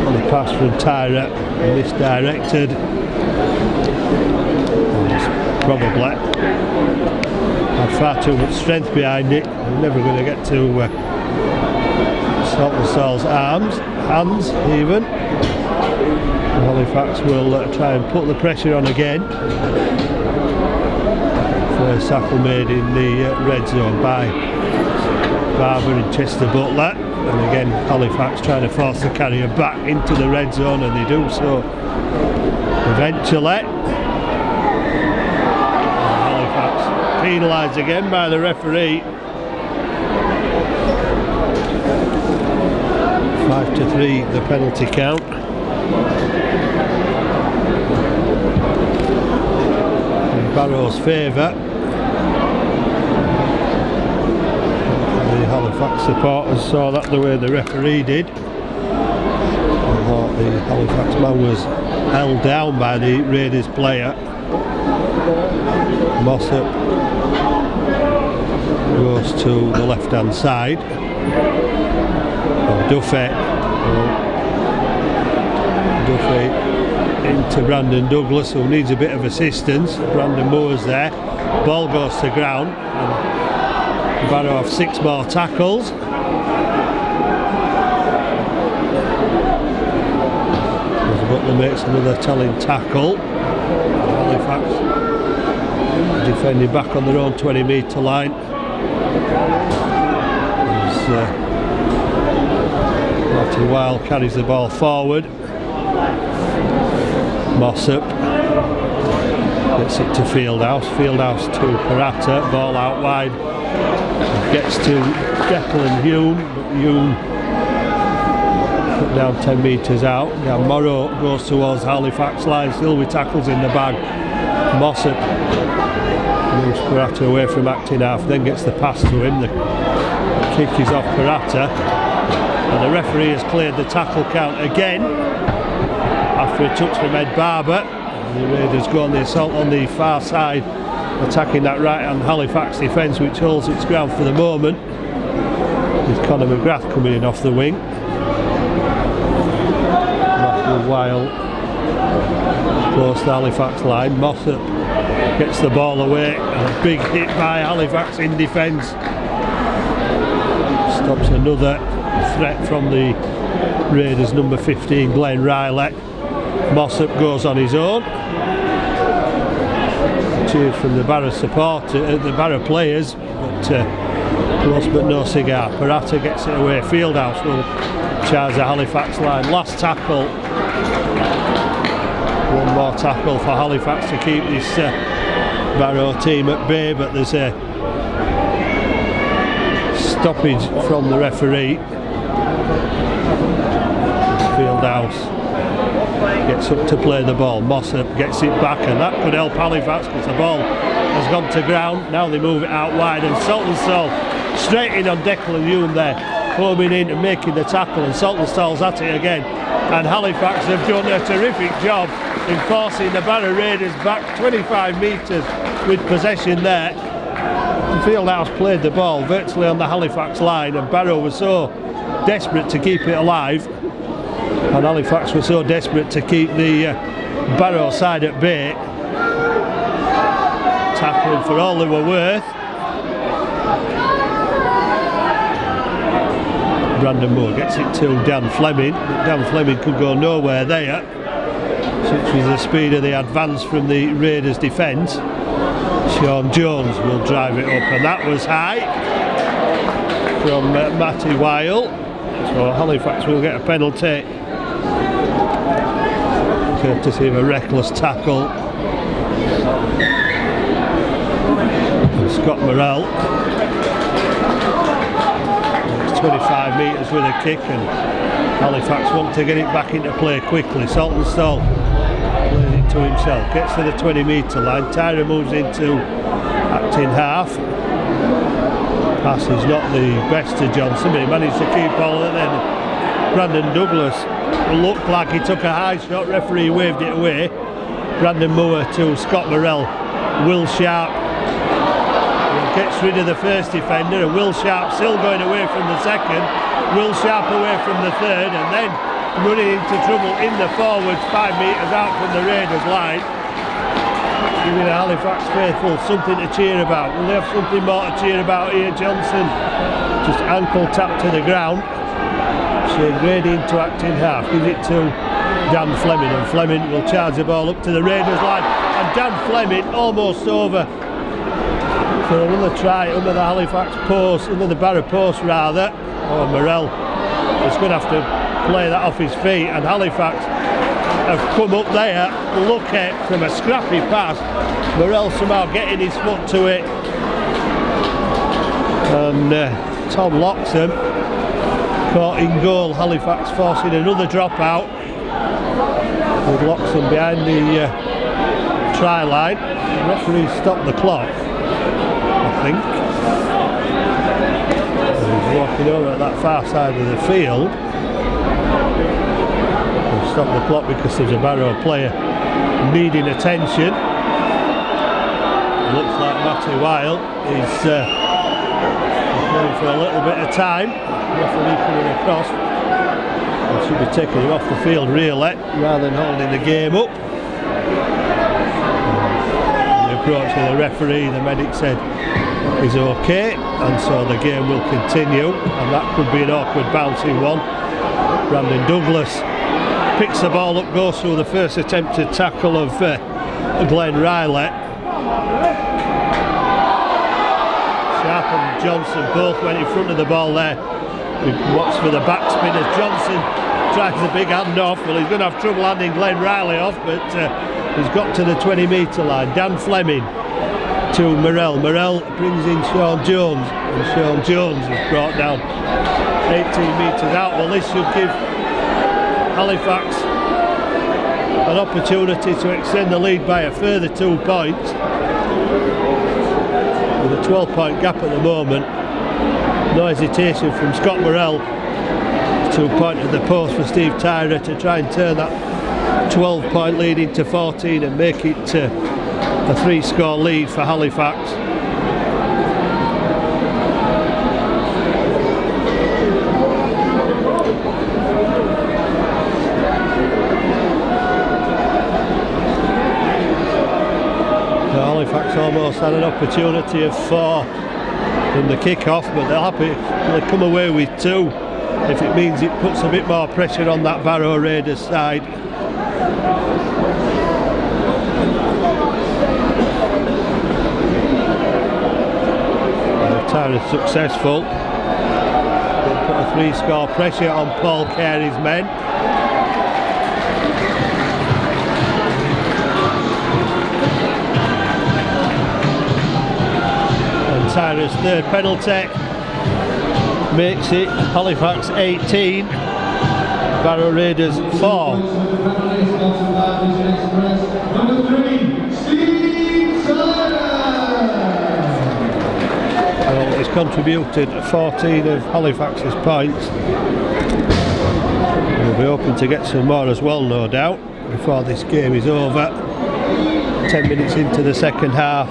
On the pass from Tyrer, misdirected. Probably had far too much strength behind it. We're never going to get to Saltonstall's hands even. Halifax will try and put the pressure on again. First tackle made in the red zone by Barber and Chester Butler, and again Halifax trying to force the carrier back into the red zone, and they do so eventually. Halifax penalised again by the referee. 5-3 the penalty count. In Barrow's favour. The Halifax supporters saw that the way the referee did. I thought the Halifax man was held down by the Raiders player. Mossop goes to the left hand side. Duffy into Brandon Douglas, who needs a bit of assistance. Brandon Moore's there. Ball goes to ground. And Barrow have 6 more tackles. Butler makes another telling tackle. Halifax defending back on their own 20-metre line. Martin Wilde carries the ball forward. Mossop gets it to Fieldhouse. Fieldhouse to Parata. Ball out wide. Gets to Jekyll and Hume. But Hume put down 10 metres out. Yeah, Morrow goes towards Halifax line. Still with tackles in the bag. Mossop moves Parata away from acting half. Then gets the pass to him. The kick is off Parata. And the referee has cleared the tackle count again after a touch from Ed Barber. And the Raiders go on the assault on the far side, attacking that right hand Halifax defence, which holds its ground for the moment, with Conor McGrath coming in off the wing. Matthew Wilde close to the Halifax line. Mossop gets the ball away, and a big hit by Halifax in defence stops another threat from the Raiders number 15 Glenn Riley. Mossop goes on his own. Cheers from the Barrow supporters, the Barrow players, but close but no cigar. Parata gets it away. Fieldhouse will charge the Halifax line. Last tackle. One more tackle for Halifax to keep this Barrow team at bay, but there's a stoppage from the referee. Fieldhouse gets up to play the ball. Mossop gets it back, and that could help Halifax because the ball has gone to ground. Now they move it out wide, and Saltonstall straight in on Jekyll and Hume there, coming in and making the tackle, and Saltonstall's at it again. And Halifax have done a terrific job in forcing the Barrow Raiders back 25 metres with possession there. Fieldhouse played the ball virtually on the Halifax line, and Barrow was so desperate to keep it alive, and Halifax was so desperate to keep the Barrow side at bay, tackling for all they were worth. Brandon Moore gets it to Dan Fleming, but Dan Fleming could go nowhere there. Such was the speed of the advance from the Raiders defence. Sean Jones will drive it up, and that was high from Matty Wilde. So Halifax will get a penalty, courtesy of a reckless tackle. And Scott Morrell. It's 25 metres with a kick, and Halifax want to get it back into play quickly. Saltonstall plays it to himself, gets to the 20-metre line. Tyra moves into acting half. Pass is not the best to Johnson, but he managed to keep all of it. Then Brandon Douglas looked like he took a high shot. Referee waved it away. Brandon Moore to Scott Morrell. Will Sharp gets rid of the first defender, and Will Sharp still going away from the second. Will Sharp away from the third, and then running into trouble in the forwards 5 metres out from the Raiders line, giving the Halifax faithful something to cheer about. Will they have something more to cheer about here? Johnson just ankle tap to the ground. Shane Grady into acting half, gives it to Dan Fleming, and Fleming will charge the ball up to the Raiders line, and Dan Fleming almost over for another try under the Halifax post, under the Barrow post rather. Oh, Morell is going to have to play that off his feet, and Halifax have come up there, look at from a scrappy pass, Morell somehow getting his foot to it, and Tom Loxham caught in goal. Halifax forcing another drop out with Loxham behind the try line. The referee stopped the clock, I think. He's walking over at that far side of the field. He'll stop the clock because there's a Barrow player needing attention. It looks like Matty Weil is going for a little bit of time. The referee coming across. He should be taking him off the field really, rather than holding the game up. The approach of the referee, the medic said, is okay, and so the game will continue, and that could be an awkward bouncing one. Brandon Douglas picks the ball up, goes through the first attempted tackle of Glenn Riley. Sharp and Johnson both went in front of the ball there. We watched for the backspin as Johnson tries the big hand off. Well, he's going to have trouble handing Glenn Riley off, but he's got to the 20-metre line. Dan Fleming to Morell. Morell brings in Sean Jones, and Sean Jones is brought down 18 metres out. Well, this should give Halifax an opportunity to extend the lead by a further 2 points. With a 12-point gap at the moment. No hesitation from Scott Morell to point at the post for Steve Tyrer to try and turn that 12-point lead into 14 and make it a 3-score lead for Halifax. Halifax almost had an opportunity of 4 from the kick-off, but they're happy they come away with 2 if it means it puts a bit more pressure on that Barrow Raiders side. Tyler successful. They'll put a 3-score pressure on Paul Carey's men. Tyra's third penalty makes it Halifax 18, Barrow Raiders 4. Number 3, Steve Well, he's contributed 14 of Halifax's points. We'll be hoping to get some more as well, no doubt, before this game is over. 10 minutes into the second half.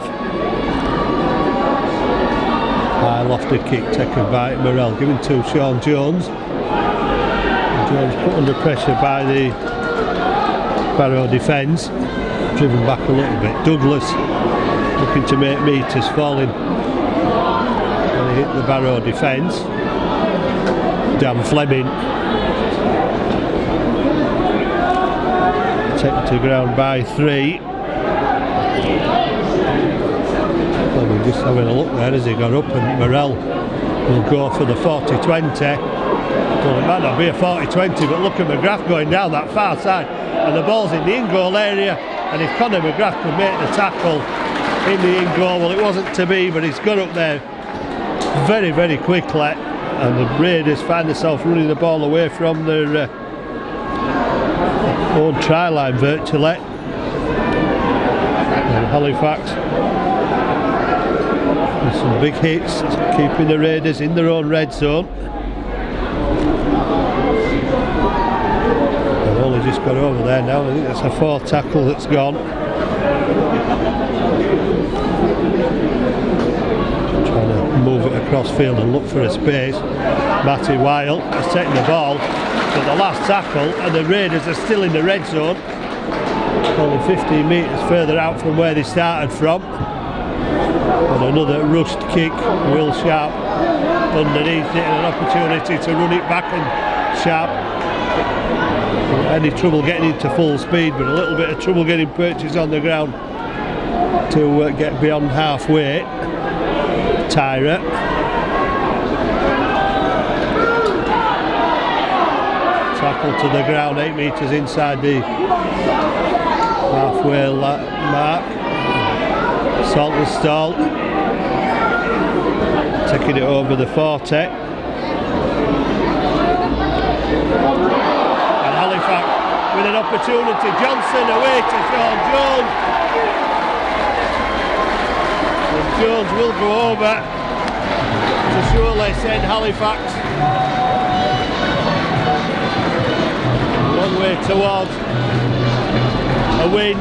High lofted kick taken by Morell, given to Sean Jones. Jones put under pressure by the Barrow defence, driven back a little bit. Douglas looking to make metres, falling when he hit the Barrow defence. Dan Fleming taken to ground by 3. We're just having a look there as he got up, and Morell will go for the 40-20. Well, it might not be a 40-20, but look at McGrath going down that far side, and the ball's in the in-goal area, and if Conor McGrath could make the tackle in the in-goal, well, it wasn't to be, but he's got up there very, very quickly, and the Raiders find themselves running the ball away from their own try line virtually. And Halifax with some big hits, keeping the Raiders in their own red zone. They've only just got over there now. I think that's a 4th tackle that's gone. Trying to move it across field and look for a space. Matty Weil has taken the ball for the last tackle, and the Raiders are still in the red zone, only 15 metres further out from where they started from. And another rushed kick, Will Sharp underneath it, and an opportunity to run it back, and Sharp any trouble getting into full speed, but a little bit of trouble getting purchased on the ground to get beyond halfway. Tyra. Tackle to the ground, 8 metres inside the halfway mark. Salt and Stall taking it over the 40. And Halifax with an opportunity. Johnson away to Sean Jones. And Jones will go over to surely send Halifax a long way towards a win.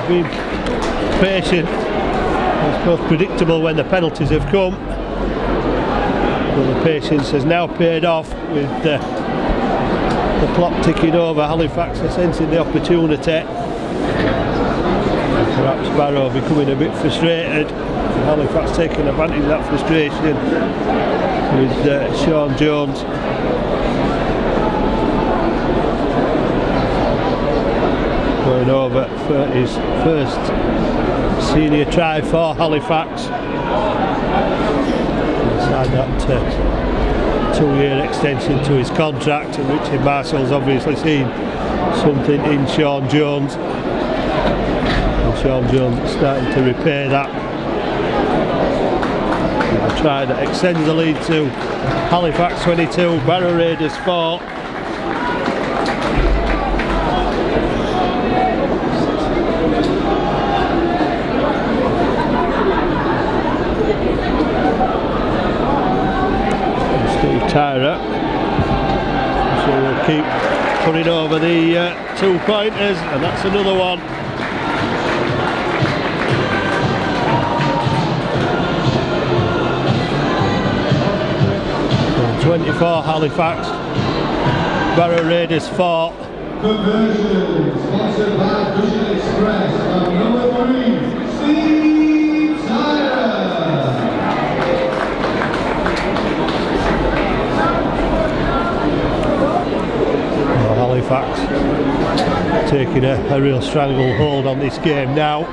Been patient. It's both predictable when the penalties have come, but the patience has now paid off with the clock ticking over. Halifax are sensing the opportunity. Perhaps Barrow becoming a bit frustrated. Halifax taking advantage of that frustration with Sean Jones. Going over for his first senior try for Halifax. Inside that 2-year extension to his contract, and Richard Marshall's obviously seen something in Sean Jones. And Sean Jones is starting to repay that. A try that extends the lead to Halifax 22, Barrow Raiders 4. Tyra, so we'll keep putting over the 2 pointers, and that's another one. 24 Halifax, Barrow Raiders 4. Conversion, sponsored by Vision Express, of number 3, Steve Tyra. Halifax taking a real stranglehold on this game now.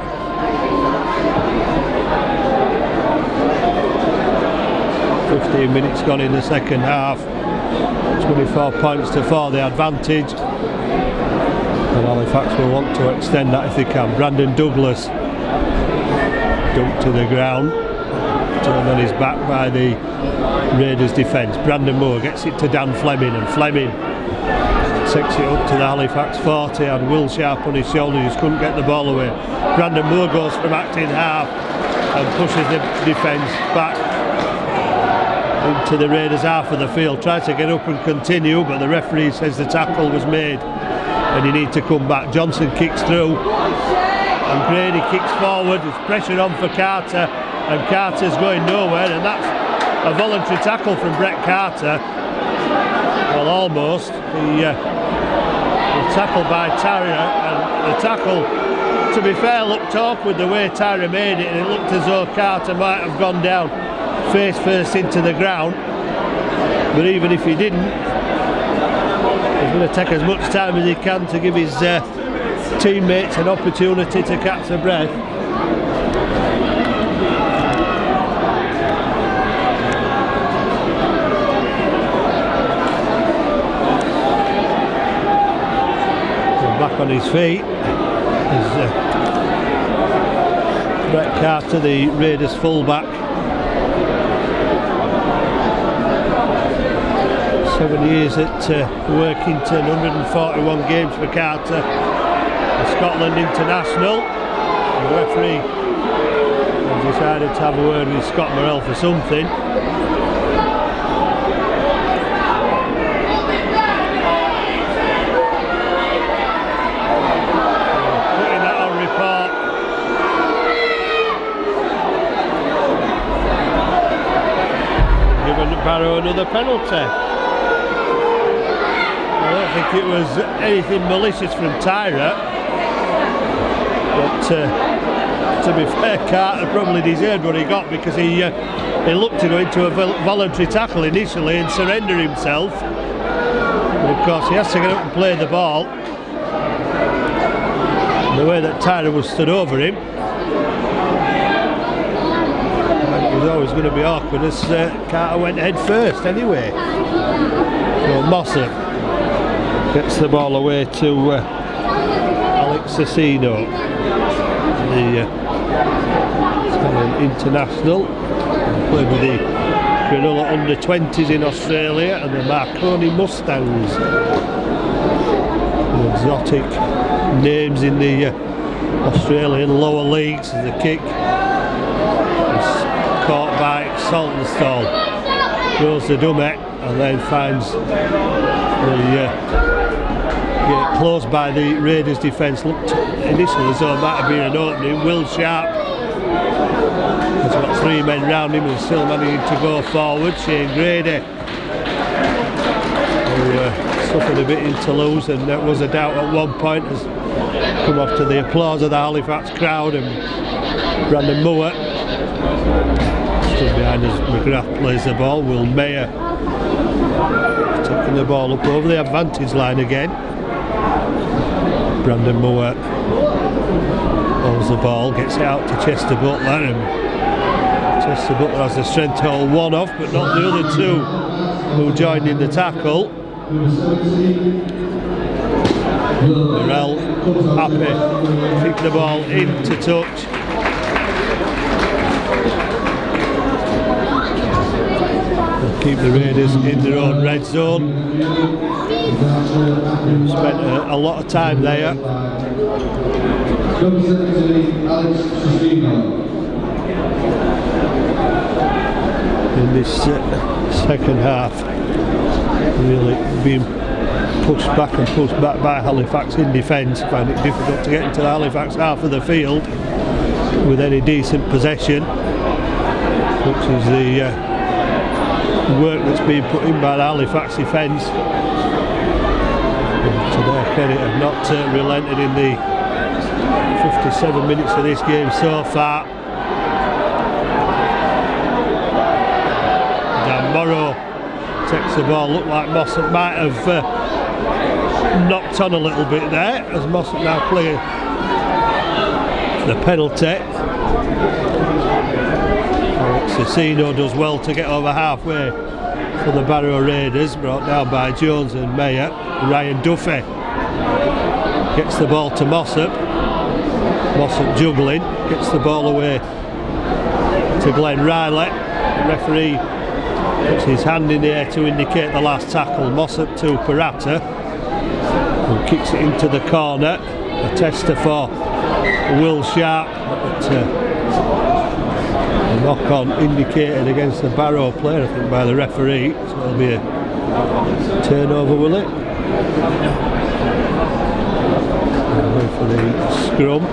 "15 minutes gone in the second half. 24 points to 4 the advantage. And Halifax will want to extend that if they can. Brandon Douglas dumped to the ground. Turned on his back by the Raiders defence. Brandon Moore gets it to Dan Fleming, and Fleming takes it up to the Halifax 40, and Will Sharp on his shoulder, just couldn't get the ball away. Brandon Moore goes from acting half and pushes the defence back into the Raiders half of the field, tries to get up and continue, but the referee says the tackle was made and you need to come back. Johnson kicks through and Grady kicks forward. There's pressure on for Carter, and Carter's going nowhere, and that's a voluntary tackle from Brett Carter. Well, almost. The tackle by Tyra, and the tackle, to be fair, looked awkward the way Tyra made it, and it looked as though Carter might have gone down face first into the ground, but even if he didn't, he's going to take as much time as he can to give his teammates an opportunity to catch their breath. Back on his feet is Brett Carter, the Raiders fullback. 7 years at Workington, 141 games for Carter, a Scotland international. The referee has decided to have a word with Scott Morrell for something. Putting that on report. Giving Barrow another penalty. I don't think it was anything malicious from Tyra, but To be fair, Carter probably deserved what he got because he looked to go into a voluntary tackle initially and surrender himself. But of course, he has to get up and play the ball. And the way that Tyler was stood over him, it was always going to be awkward as Carter went head first anyway. So Mossop gets the ball away to Alex Cicino, the international, played with the Cronulla under-20s in Australia and the Marconi Mustangs. The exotic names in the Australian lower leagues. The kick is caught by Saltonstall, goes to Dummett and then finds the gate closed by the Raiders defence. Looked initially as though it might have been an opening. Will Sharp has got three men round him and still managing to go forward. Shane Grady, who suffered a bit in Toulouse and was a doubt at one point, has come off to the applause of the Halifax crowd. And Brandon Moore stood behind as McGrath plays the ball. Will Mayer taking the ball up over the advantage line again. Brandon Moore holds the ball, gets it out to Chester Butler, and Chester Butler has the strength to hold one off, but not the other two who joined in the tackle. Morel happy, kick the ball into touch. They'll keep the Raiders in their own red zone. Spent a lot of time there. In this second half, really being pushed back by Halifax in defence. Find it difficult to get into the Halifax half of the field with any decent possession, which is the work that's being put in by the Halifax defence. To their credit, have not relented in the 57 minutes of this game so far. Dan Morrow takes the ball. Looked like Mossop might have knocked on a little bit there, as Mossop now clear the penalty. Cicino does well to get over halfway for the Barrow Raiders, brought down by Jones and Mayer. Ryan Duffy gets the ball to Mossop. Mossop juggling, gets the ball away to Glenn Riley. The referee puts his hand in the air to indicate the last tackle. Mossop to Parata, who kicks it into the corner. A tester for Will Sharp, but a knock-on indicated against the Barrow player, I think, by the referee. So it'll be a turnover, will it? Wait for the scrum.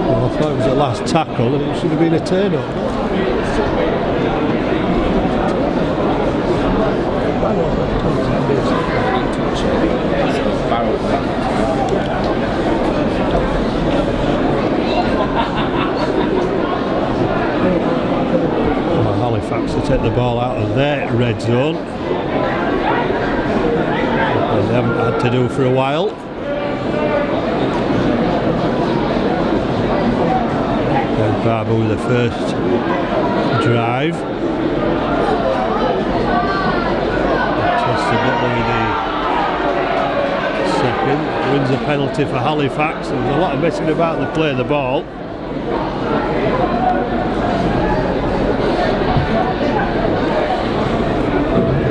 Well, I thought it was the last tackle and it should have been a turnover. Well, Halifax to take the ball out of their red zone. They haven't had to do for a while. And Barrow with the first drive. Chester Butler with the second. Wins a penalty for Halifax. There was a lot of messing about the play of the ball.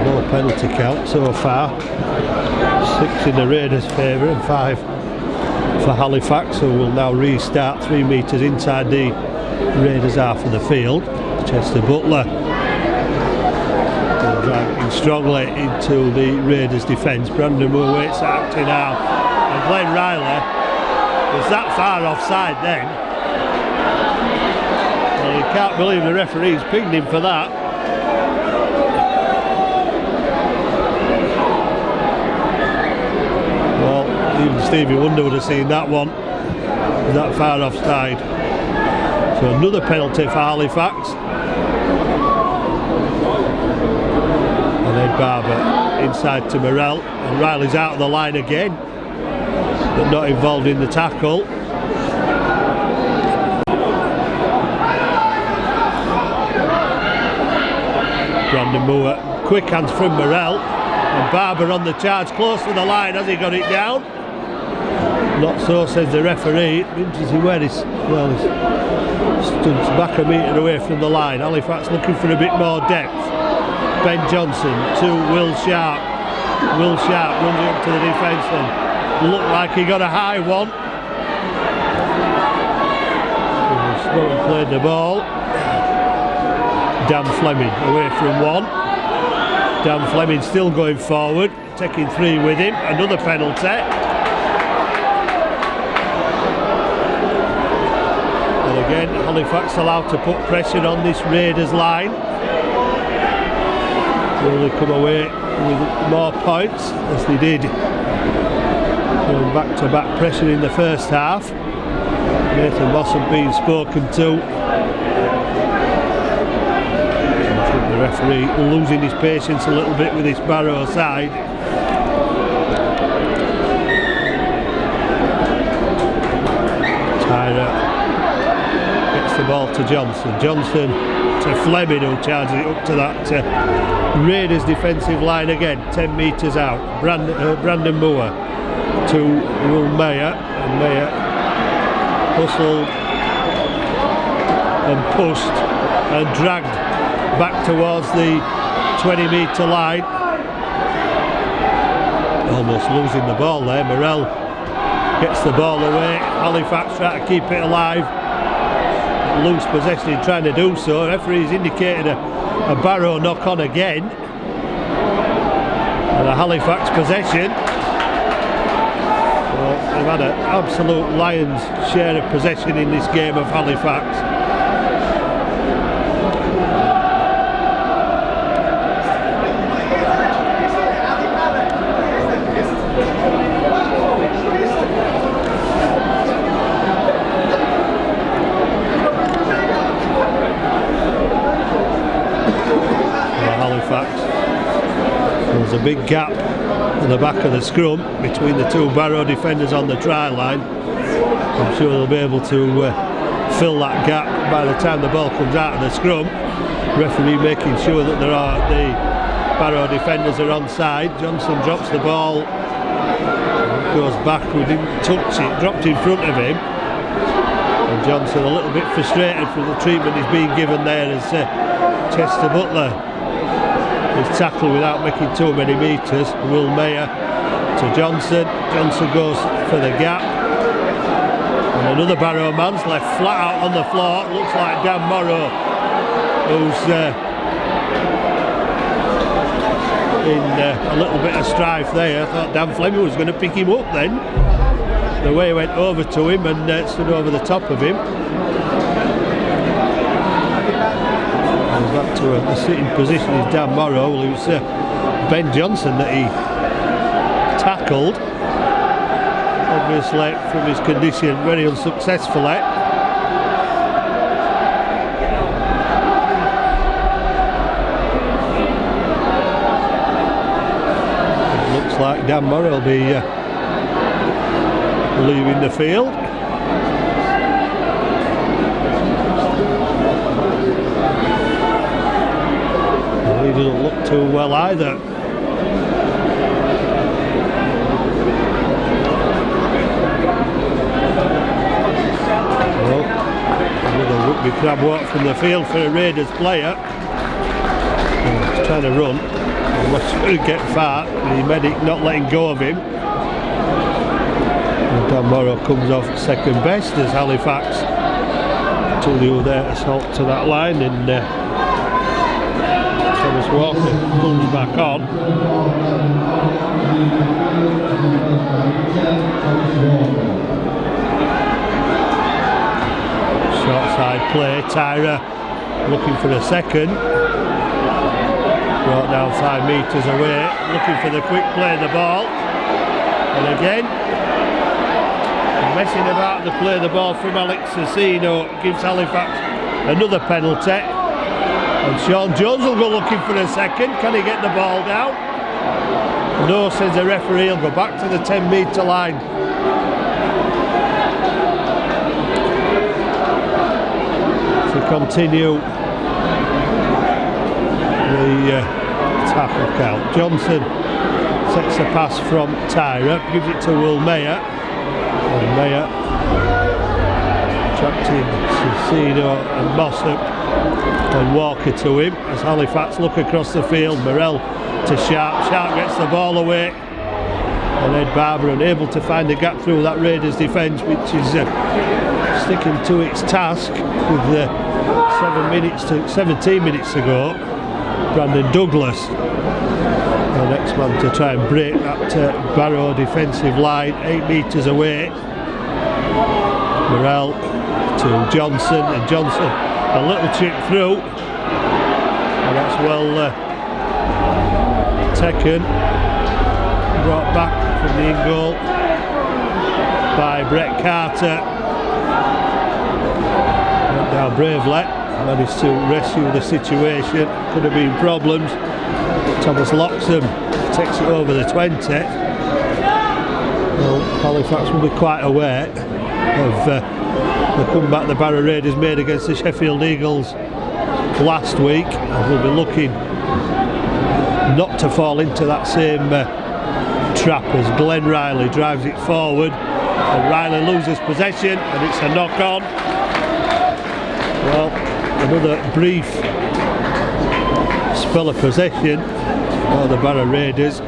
No penalty count so far. 6 in the Raiders' favour and 5 for Halifax, who will now restart 3 metres inside the Raiders' half of the field. Chester Butler driving strongly into the Raiders' defence. Brandon Moore waits out in half, and Glenn Riley was that far offside then. Well, you can't believe the referee's pinged him for that. Even Stevie Wonder would have seen that one. that far offside. So another penalty for Halifax. And then Barber inside to Morrell, and Riley's out of the line again, but not involved in the tackle. Brandon Moore, quick hands from Morrell, and Barber on the charge, close to the line. Has he got it down? Not so, says the referee. Interesting where he's, well, he's stood back a metre away from the line. Halifax looking for a bit more depth. Ben Johnson to Will Sharp. Will Sharp runs it up to the defence and looked like he got a high one. He played the ball. Dan Fleming away from one. Dan Fleming still going forward, taking three with him. Another penalty. And again, Halifax allowed to put pressure on this Raiders line. Will they come away with more points, as they did, going back-to-back pressure in the first half. Nathan Mossam being spoken to. I think the referee losing his patience a little bit with this Barrow side. Tyra gets the ball to Johnson. Johnson to Fleming, who charges it up to that Raiders defensive line again, 10 metres out. Brandon Moore to Will Mayer, and Mayer hustled and pushed and dragged back towards the 20-metre line. Almost losing the ball there. Morrell gets the ball away. Halifax trying to keep it alive. Loose possession in trying to do so. Referee's indicated a Barrow knock on again. And a Halifax possession. Well, they've had an absolute lion's share of possession in this game of Halifax. There's a big gap at the back of the scrum between the two Barrow defenders on the try line. I'm sure they'll be able to fill that gap by the time the ball comes out of the scrum. Referee making sure that the Barrow defenders are onside. Johnson drops the ball, goes back, we didn't touch it, dropped in front of him. And Johnson a little bit frustrated for the treatment he's being given there as Chester Butler is tackled without making too many metres. Will Mayer to Johnson. Johnson goes for the gap. And another Barrow man's left flat out on the floor. Looks like Dan Morrow, who's in a little bit of strife there. I thought Dan Fleming was going to pick him up then. The way he went over to him and stood over the top of him. Back to a sitting position is Dan Morrow. Well, it was Ben Johnson that he tackled, obviously from his condition very unsuccessfully. It looks like Dan Morrow will be leaving the field. He doesn't look too well either. Well, another rugby crab walk from the field for a Raiders player. He's trying to run. He was trying to get far. The medic not letting go of him. And Dan Morrow comes off second best as Halifax. Tulio there to salt to that line, and Thomas Walker comes back on. Short side play, Tyra looking for a second. Brought down 5 metres away, looking for the quick play of the ball. And again, messing about the play. The ball from Alex Asino gives Halifax another penalty. And Sean Jones will go looking for a second. Can he get the ball down? No, says the referee. He'll go back to the 10-metre line. To continue the tackle count. Johnson takes a pass from Tyra, gives it to Will Mayer. And Mayer attracting Cicino and Mossop and Walker to him as Halifax look across the field. Morell to Sharp. Sharp gets the ball away, and Ed Barber unable to find a gap through that Raiders defence, which is sticking to its task with 17 minutes to go. Brandon Douglas, the next man to try and break that Barrow defensive line, 8 metres away. Morell to Johnson, and Johnson a little chip through, and that's well taken, brought back from the in-goal by Brett Carter. Went down bravely, managed to rescue the situation. Could have been problems. Thomas Loxham takes it over the 20. Well, Halifax will be quite aware of the comeback the Barrow Raiders made against the Sheffield Eagles last week, and we'll be looking not to fall into that same trap as Glenn Riley drives it forward, and Riley loses possession, and it's a knock on. Well, another brief spell of possession for the Barrow Raiders.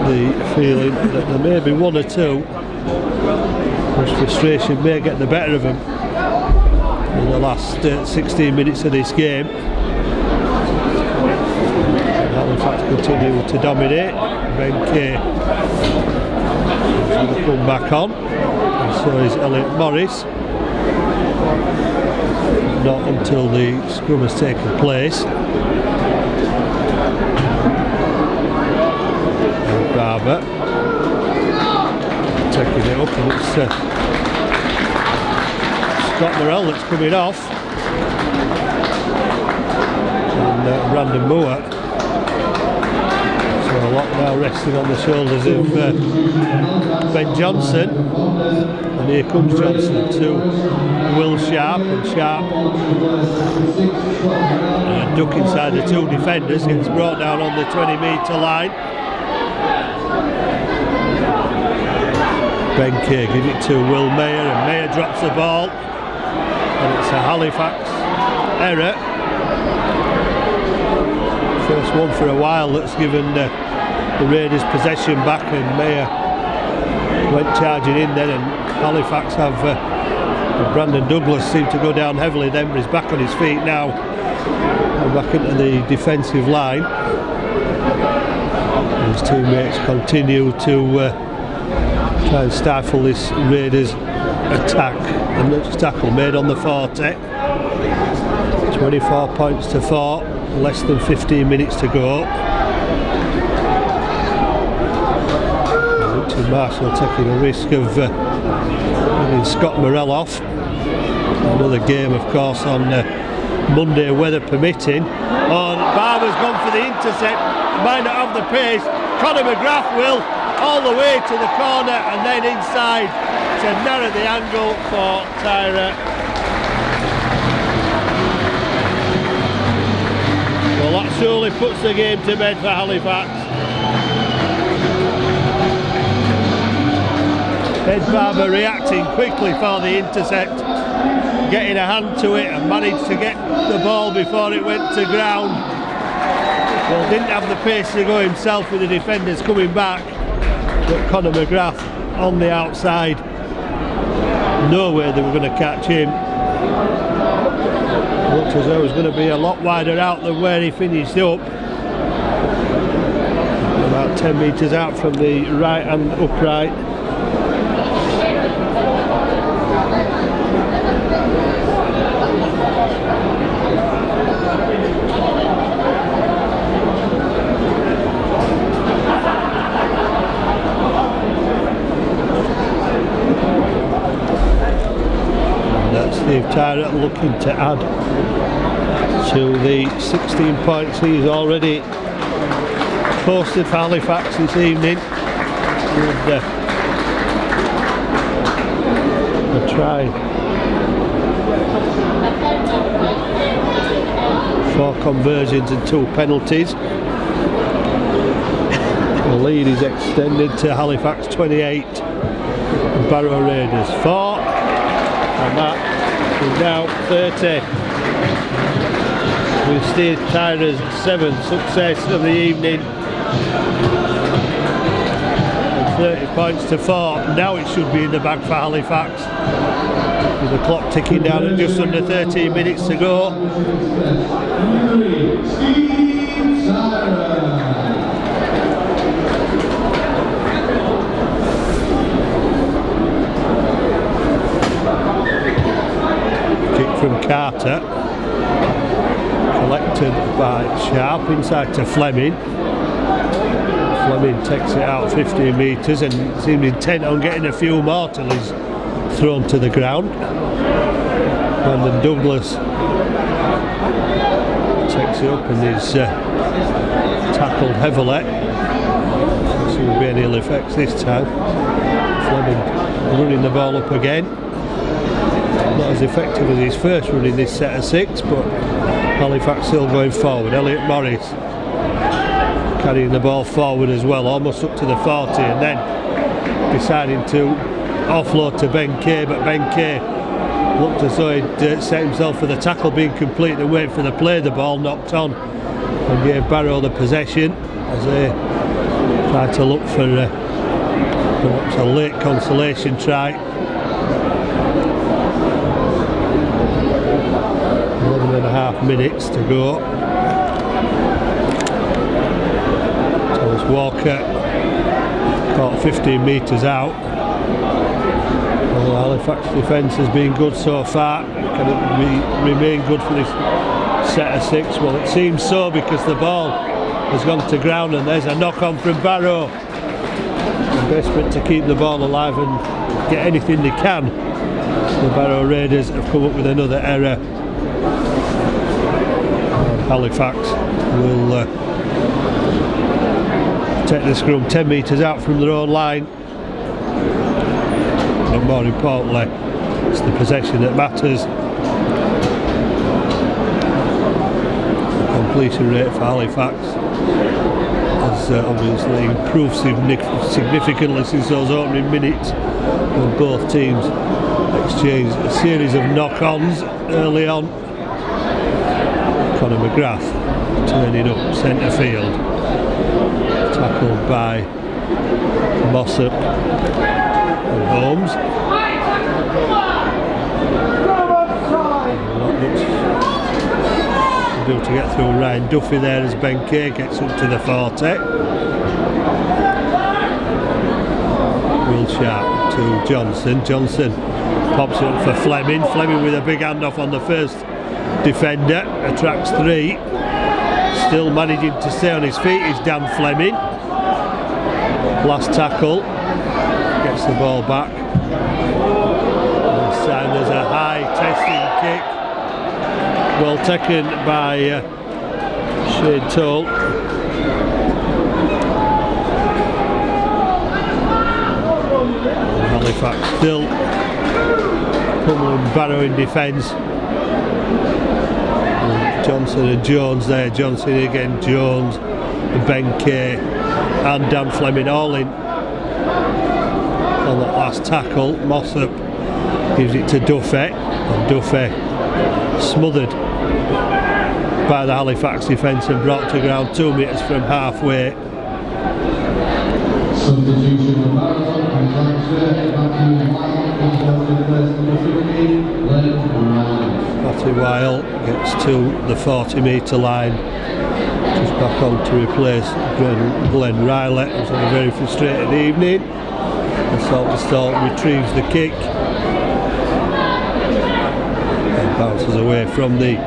The feeling that there may be one or two whose frustration may get the better of them in the last 16 minutes of this game. Halifax continue to dominate. Ben Kay is going to come back on, and so is Elliot Morris. Not until the scrum has taken place. And Barber taking it up, and it's Scott Morell that's coming off, and Brandon Moore. So a lot now resting on the shoulders of Ben Johnson, and here comes Johnson to Will Sharp, and Sharp duck inside the two defenders, gets brought down on the 20-metre line. Ben Kay gives it to Will Mayer, and Mayer drops the ball, and it's a Halifax error. First one for a while that's given the Raiders possession back, and Mayer went charging in then, and Halifax have Brandon Douglas seemed to go down heavily then, but he's back on his feet now and back into the defensive line. His teammates continue to try and stifle this Raiders attack, and the tackle made on the 40. 24 points to 4, less than 15 minutes to go. Richard Marshall taking a risk of bringing Scott Morell off. Another game, of course, on Monday, weather permitting. And Barber's gone for the intercept, might not have the pace. Conor McGrath will, all the way to the corner and then inside to narrow the angle for Tyra. Well, that surely puts the game to bed for Halifax. Ed Barber reacting quickly for the intercept, getting a hand to it and managed to get the ball before it went to ground. Well, didn't have the pace to go himself with the defenders coming back, but Conor McGrath on the outside, no way they were going to catch him. Looked as though it was going to be a lot wider out than where he finished up. About 10 metres out from the right hand upright. Steve Tyrrell looking to add to the 16 points he's already posted for Halifax this evening. With a try. 4 conversions and 2 penalties. The lead is extended to Halifax 28, Barrow Raiders 4, and that is now 30. With Steve Tyrer's 7th success of the evening. And 30 points to 4. Now it should be in the bag for Halifax. With the clock ticking down at just under 13 minutes to go. From Carter, collected by Sharp inside to Fleming. Fleming takes it out 15 metres and seemed intent on getting a few more till he's thrown to the ground. Brandon Douglas takes it up and is tackled heavily. There shouldn't be any ill effects this time. Fleming running the ball up again. Not as effective as his first run in this set of 6, but Halifax still going forward. Elliot Morris carrying the ball forward as well, almost up to the 40, and then deciding to offload to Ben Kay, but Ben Kay looked as though he'd set himself for the tackle being complete and waiting for the play. The ball knocked on and gave Barrow the possession as they try to look for perhaps a late consolation try. 11.5 minutes to go. Thomas Walker caught 15 metres out. Well, Halifax defence has been good so far. Can it remain good for this set of 6? Well, it seems so, because the ball has gone to ground and there's a knock on from Barrow. They're desperate to keep the ball alive and get anything they can. The Barrow Raiders have come up with another error. Halifax will take the scrum 10 metres out from their own line. But more importantly, it's the possession that matters. The completion rate for Halifax has obviously improved significantly since those opening minutes, when both teams exchanged a series of knock-ons early on. Conor McGrath turning up centre field, tackled by Mossop and Holmes. Not much to do to get through Ryan Duffy there as Ben Kay gets up to the 40. Will Sharp to Johnson. Johnson pops it up for Fleming. Fleming with a big handoff on the first defender, attracts 3. Still managing to stay on his feet is Dan Fleming. Last tackle, gets the ball back. This time there's a high testing kick, well taken by Shane Toll. Halifax still pummeling Barrow in defence. Johnson and Jones there, Johnson again, Jones, Ben Kay and Dan Fleming all in on that last tackle. Mossop gives it to Duffy, and Duffy smothered by the Halifax defence and brought to ground 2 metres from halfway. Substitution for Barrow and transfer Matty Weil gets to the 40 metre line, just back on to replace Glenn Riley, who's had a very frustrated evening. And Salterstall retrieves the kick and bounces away from the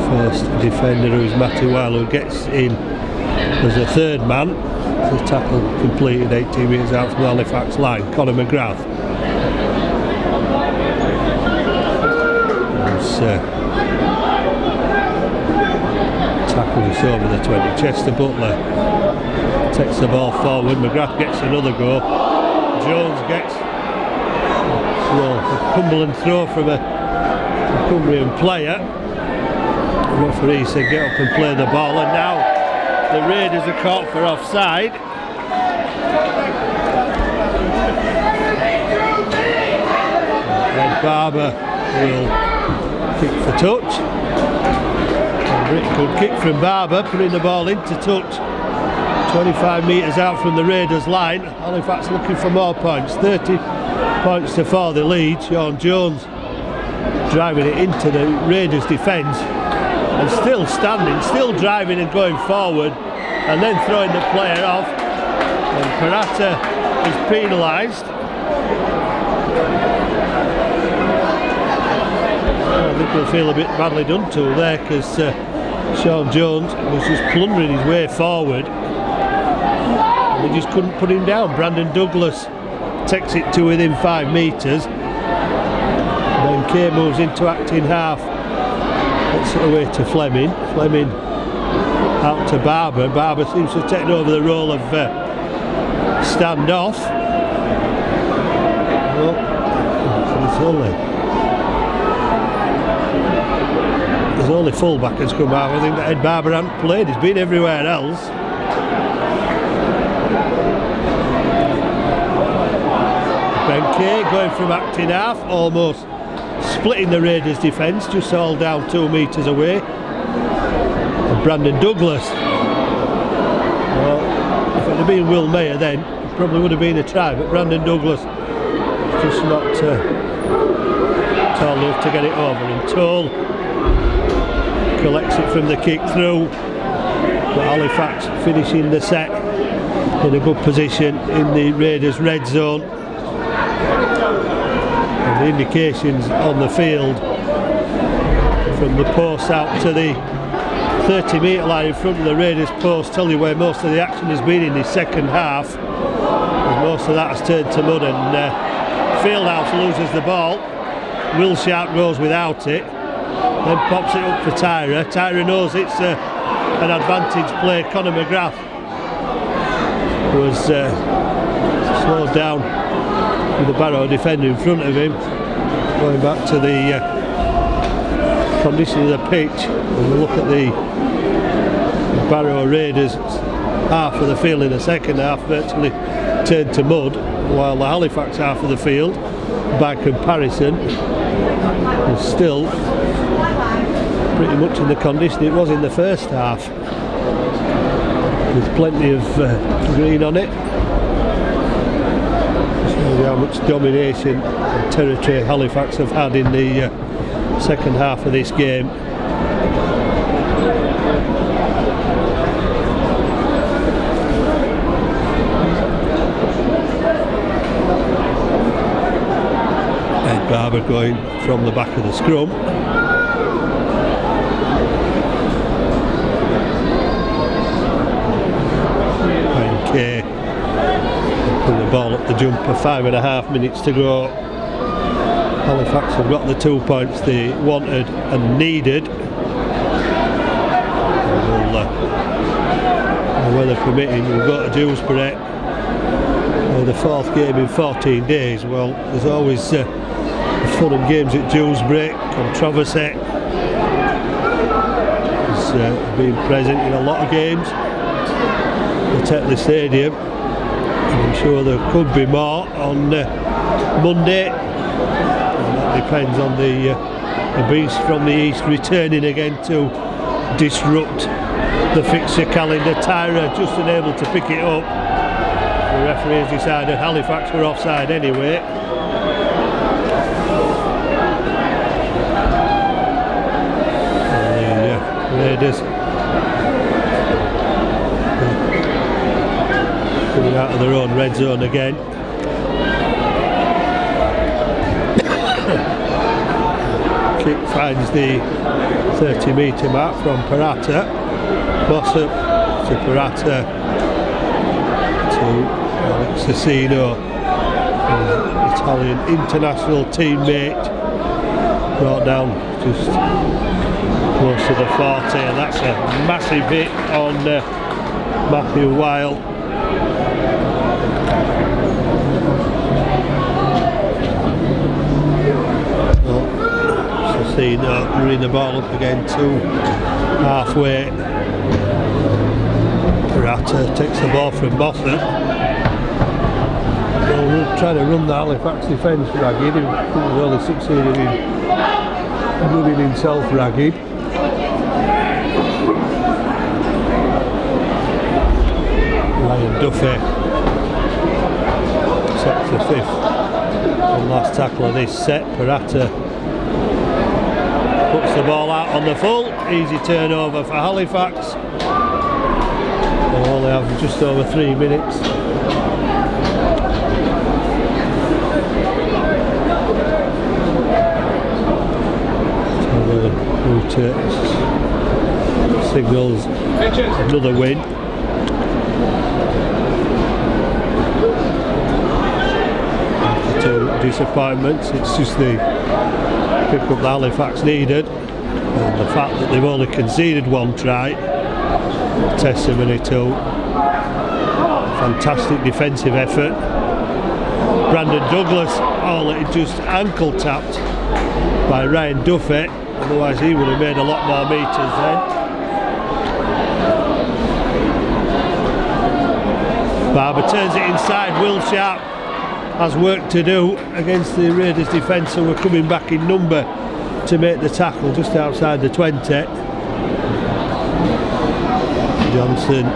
first defender, who is Matty Weil, who gets in as a third man. The tackle completed 18 metres out from the Halifax line. Conor McGrath tackle just over the 20. Chester Butler takes the ball forward. McGrath gets another go. Jones gets a Cumberland throw from a Cumbrian player. The referee said get up and play the ball, and now the Raiders are caught for offside. Ed Barber will kick for touch. And good kick from Barber, putting the ball into touch. 25 metres out from the Raiders line. Halifax looking for more points. 30 points to 4 the lead. Sean Jones driving it into the Raiders defence and still standing, still driving and going forward, and then throwing the player off. And Parata is penalised. I think he'll feel a bit badly done to there, because Sean Jones was just plundering his way forward. They just couldn't put him down. Brandon Douglas takes it to within 5 metres. Then Kay moves into acting half. Gets it away to Fleming. Fleming out to Barber. Barber seems to have taken over the role of standoff. There's only full-back has come out. I think that Ed Barber hasn't played. He's been everywhere else. Ben Kay going from acting half, almost splitting the Raiders' defence, just all down 2 metres away. And Brandon Douglas. Well, if it had been Will Mayer then, it probably would have been a try, but Brandon Douglas just not tall enough to get it over. And Toll collects it from the kick through. But Halifax finishing the set in a good position in the Raiders' red zone. And the indications on the field from the post out to the 30-metre line in front of the Raiders post tell you where most of the action has been in this second half. And most of that has turned to mud, and Fieldhouse loses the ball. Will Sharp goes without it, then pops it up for Tyra. Tyra knows it's an advantage play. Conor McGrath was slowed down with the Barrow defender in front of him. Going back to the condition of the pitch, and we look at the Barrow Raiders half of the field in the second half virtually turned to mud, while the Halifax half of the field, by comparison, is still pretty much in the condition it was in the first half, with plenty of green on it. Shows you how much domination and territory Halifax have had in the second half of this game. Ed Barber going from the back of the scrum. Kay put the ball up the jumper, 5.5 minutes to go. Halifax have got the 2 points they wanted and needed. Weather permitting, we'll go to Dewsbury, the 4th game in 14 days. Well, there's always fun and games at Dewsbury. Controversy has been present in a lot of games at Tetley Stadium. I'm sure there could be more on Monday. And that depends on the beast from the east returning again to disrupt the fixture calendar. Tyra just unable to pick it up. The referee has decided Halifax were offside anyway. And the Raiders coming out of their own red zone again. Kick finds the 30-metre mark from Parata. Bossop to Parata to Alex Cecchino, his Italian international teammate. brought down just close to the 40, and that's a massive hit on Matthew Weil. So see bring the ball up again to halfway. Ratta takes the ball from Mossop. Well, trying to run the Halifax defence ragged. He was only succeeded in running himself ragged. Ryan Duffy sets the 5th and last tackle of this set. Paratta puts the ball out on the full. Easy turnover for Halifax. They only have just over 3 minutes. Signals another win. After 2 disappointments, it's just the pick up that Halifax needed, and the fact that they've only conceded 1 try, testimony to fantastic defensive effort. Brandon Douglas, it just ankle tapped by Ryan Duffy. Otherwise he would have made a lot more metres then. Barber turns it inside. Will Sharp has work to do against the Raiders defence, who were coming back in number to make the tackle just outside the 20. Johnson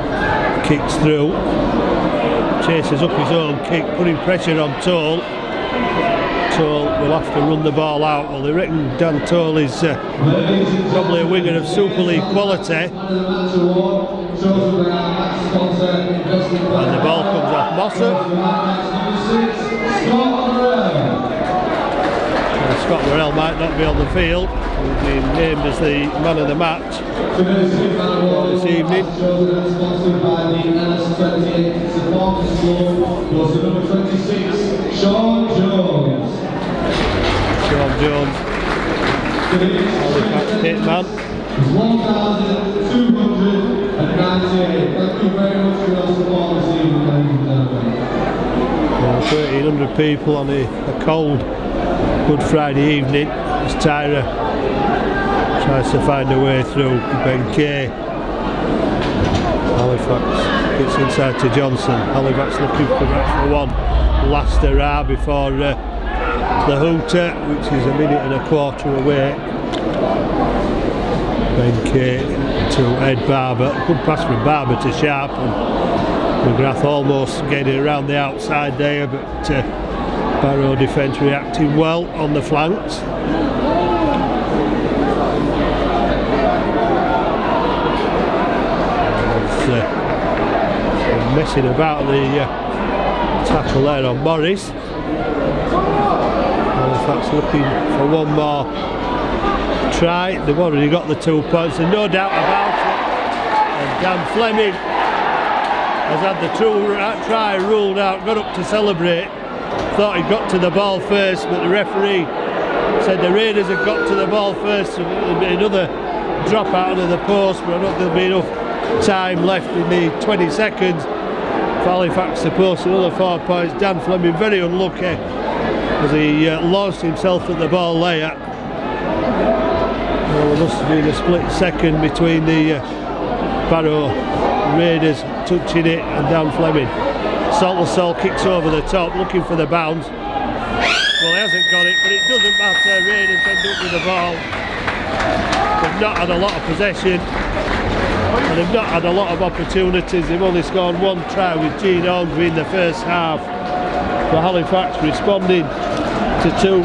kicks through, chases up his own kick, putting pressure on Toll. Toll will have to run the ball out. Well, they reckon Dan Toll is probably a winger of Super League quality. And the ball comes off Mossop. Scott Morrell might not be on the field. He's been named as the man of the match this evening. Sean Jones, Halifax hit man. 1,298. Thank you very much for your support this evening, ladies and gentlemen. 1,300 people on a cold Good Friday evening as Tyra tries to find a way through. Ben Kay. Halifax gets inside to Johnson. Halifax looking for one last hurrah before the hooter, which is a minute and a quarter away. Ben Kay to Ed Barber. Good pass from Barber to Sharp, and McGrath almost getting around the outside there, but Barrow defence reacting well on the flanks. Messing about the tackle there on Morris. Halifax looking for one more try. They've already got the 2 points, and no doubt about it. And Dan Fleming has had the try ruled out, got up to celebrate. Thought he got to the ball first, but the referee said the Raiders had got to the ball first, so there'll be another drop out of the post, but I don't think there'll be enough time left in the 20 seconds for Halifax to post another 4 points. Dan Fleming very unlucky as he launched himself at the ball layer. Well, there must have been a split second between the Barrow Raiders touching it and Dan Fleming. Saltonstall kicks over the top, looking for the bounce. Well, he hasn't got it, but it doesn't matter. Raiders end up with the ball. They've not had a lot of possession, and they've not had a lot of opportunities. They've only scored 1 try with Gene Ormsby in the first half. But Halifax responding to 2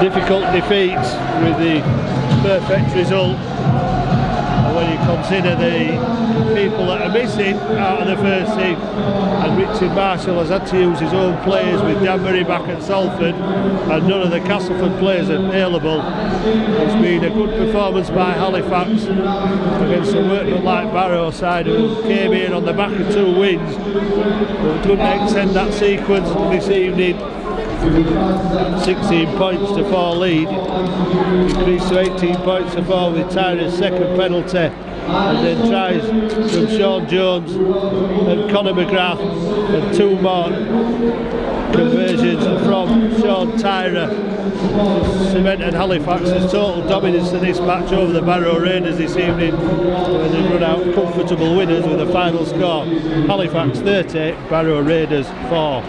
difficult defeats with the perfect result. And when you consider the people that are missing out of the first team, and Richard Marshall has had to use his own players with Danbury back at Salford and none of the Castleford players available. It's been a good performance by Halifax against a workman like Barrow side who came in on the back of 2 wins, but couldn't extend that sequence this evening. 16 points to 4 lead, increased to 18 points to 4 with Tyra's second penalty, and then tries from Sean Jones and Conor McGrath, and 2 more conversions from Sean Tyra cemented Halifax's total dominance in this match over the Barrow Raiders this evening, where they run out comfortable winners with a final score: Halifax 30, Barrow Raiders 4.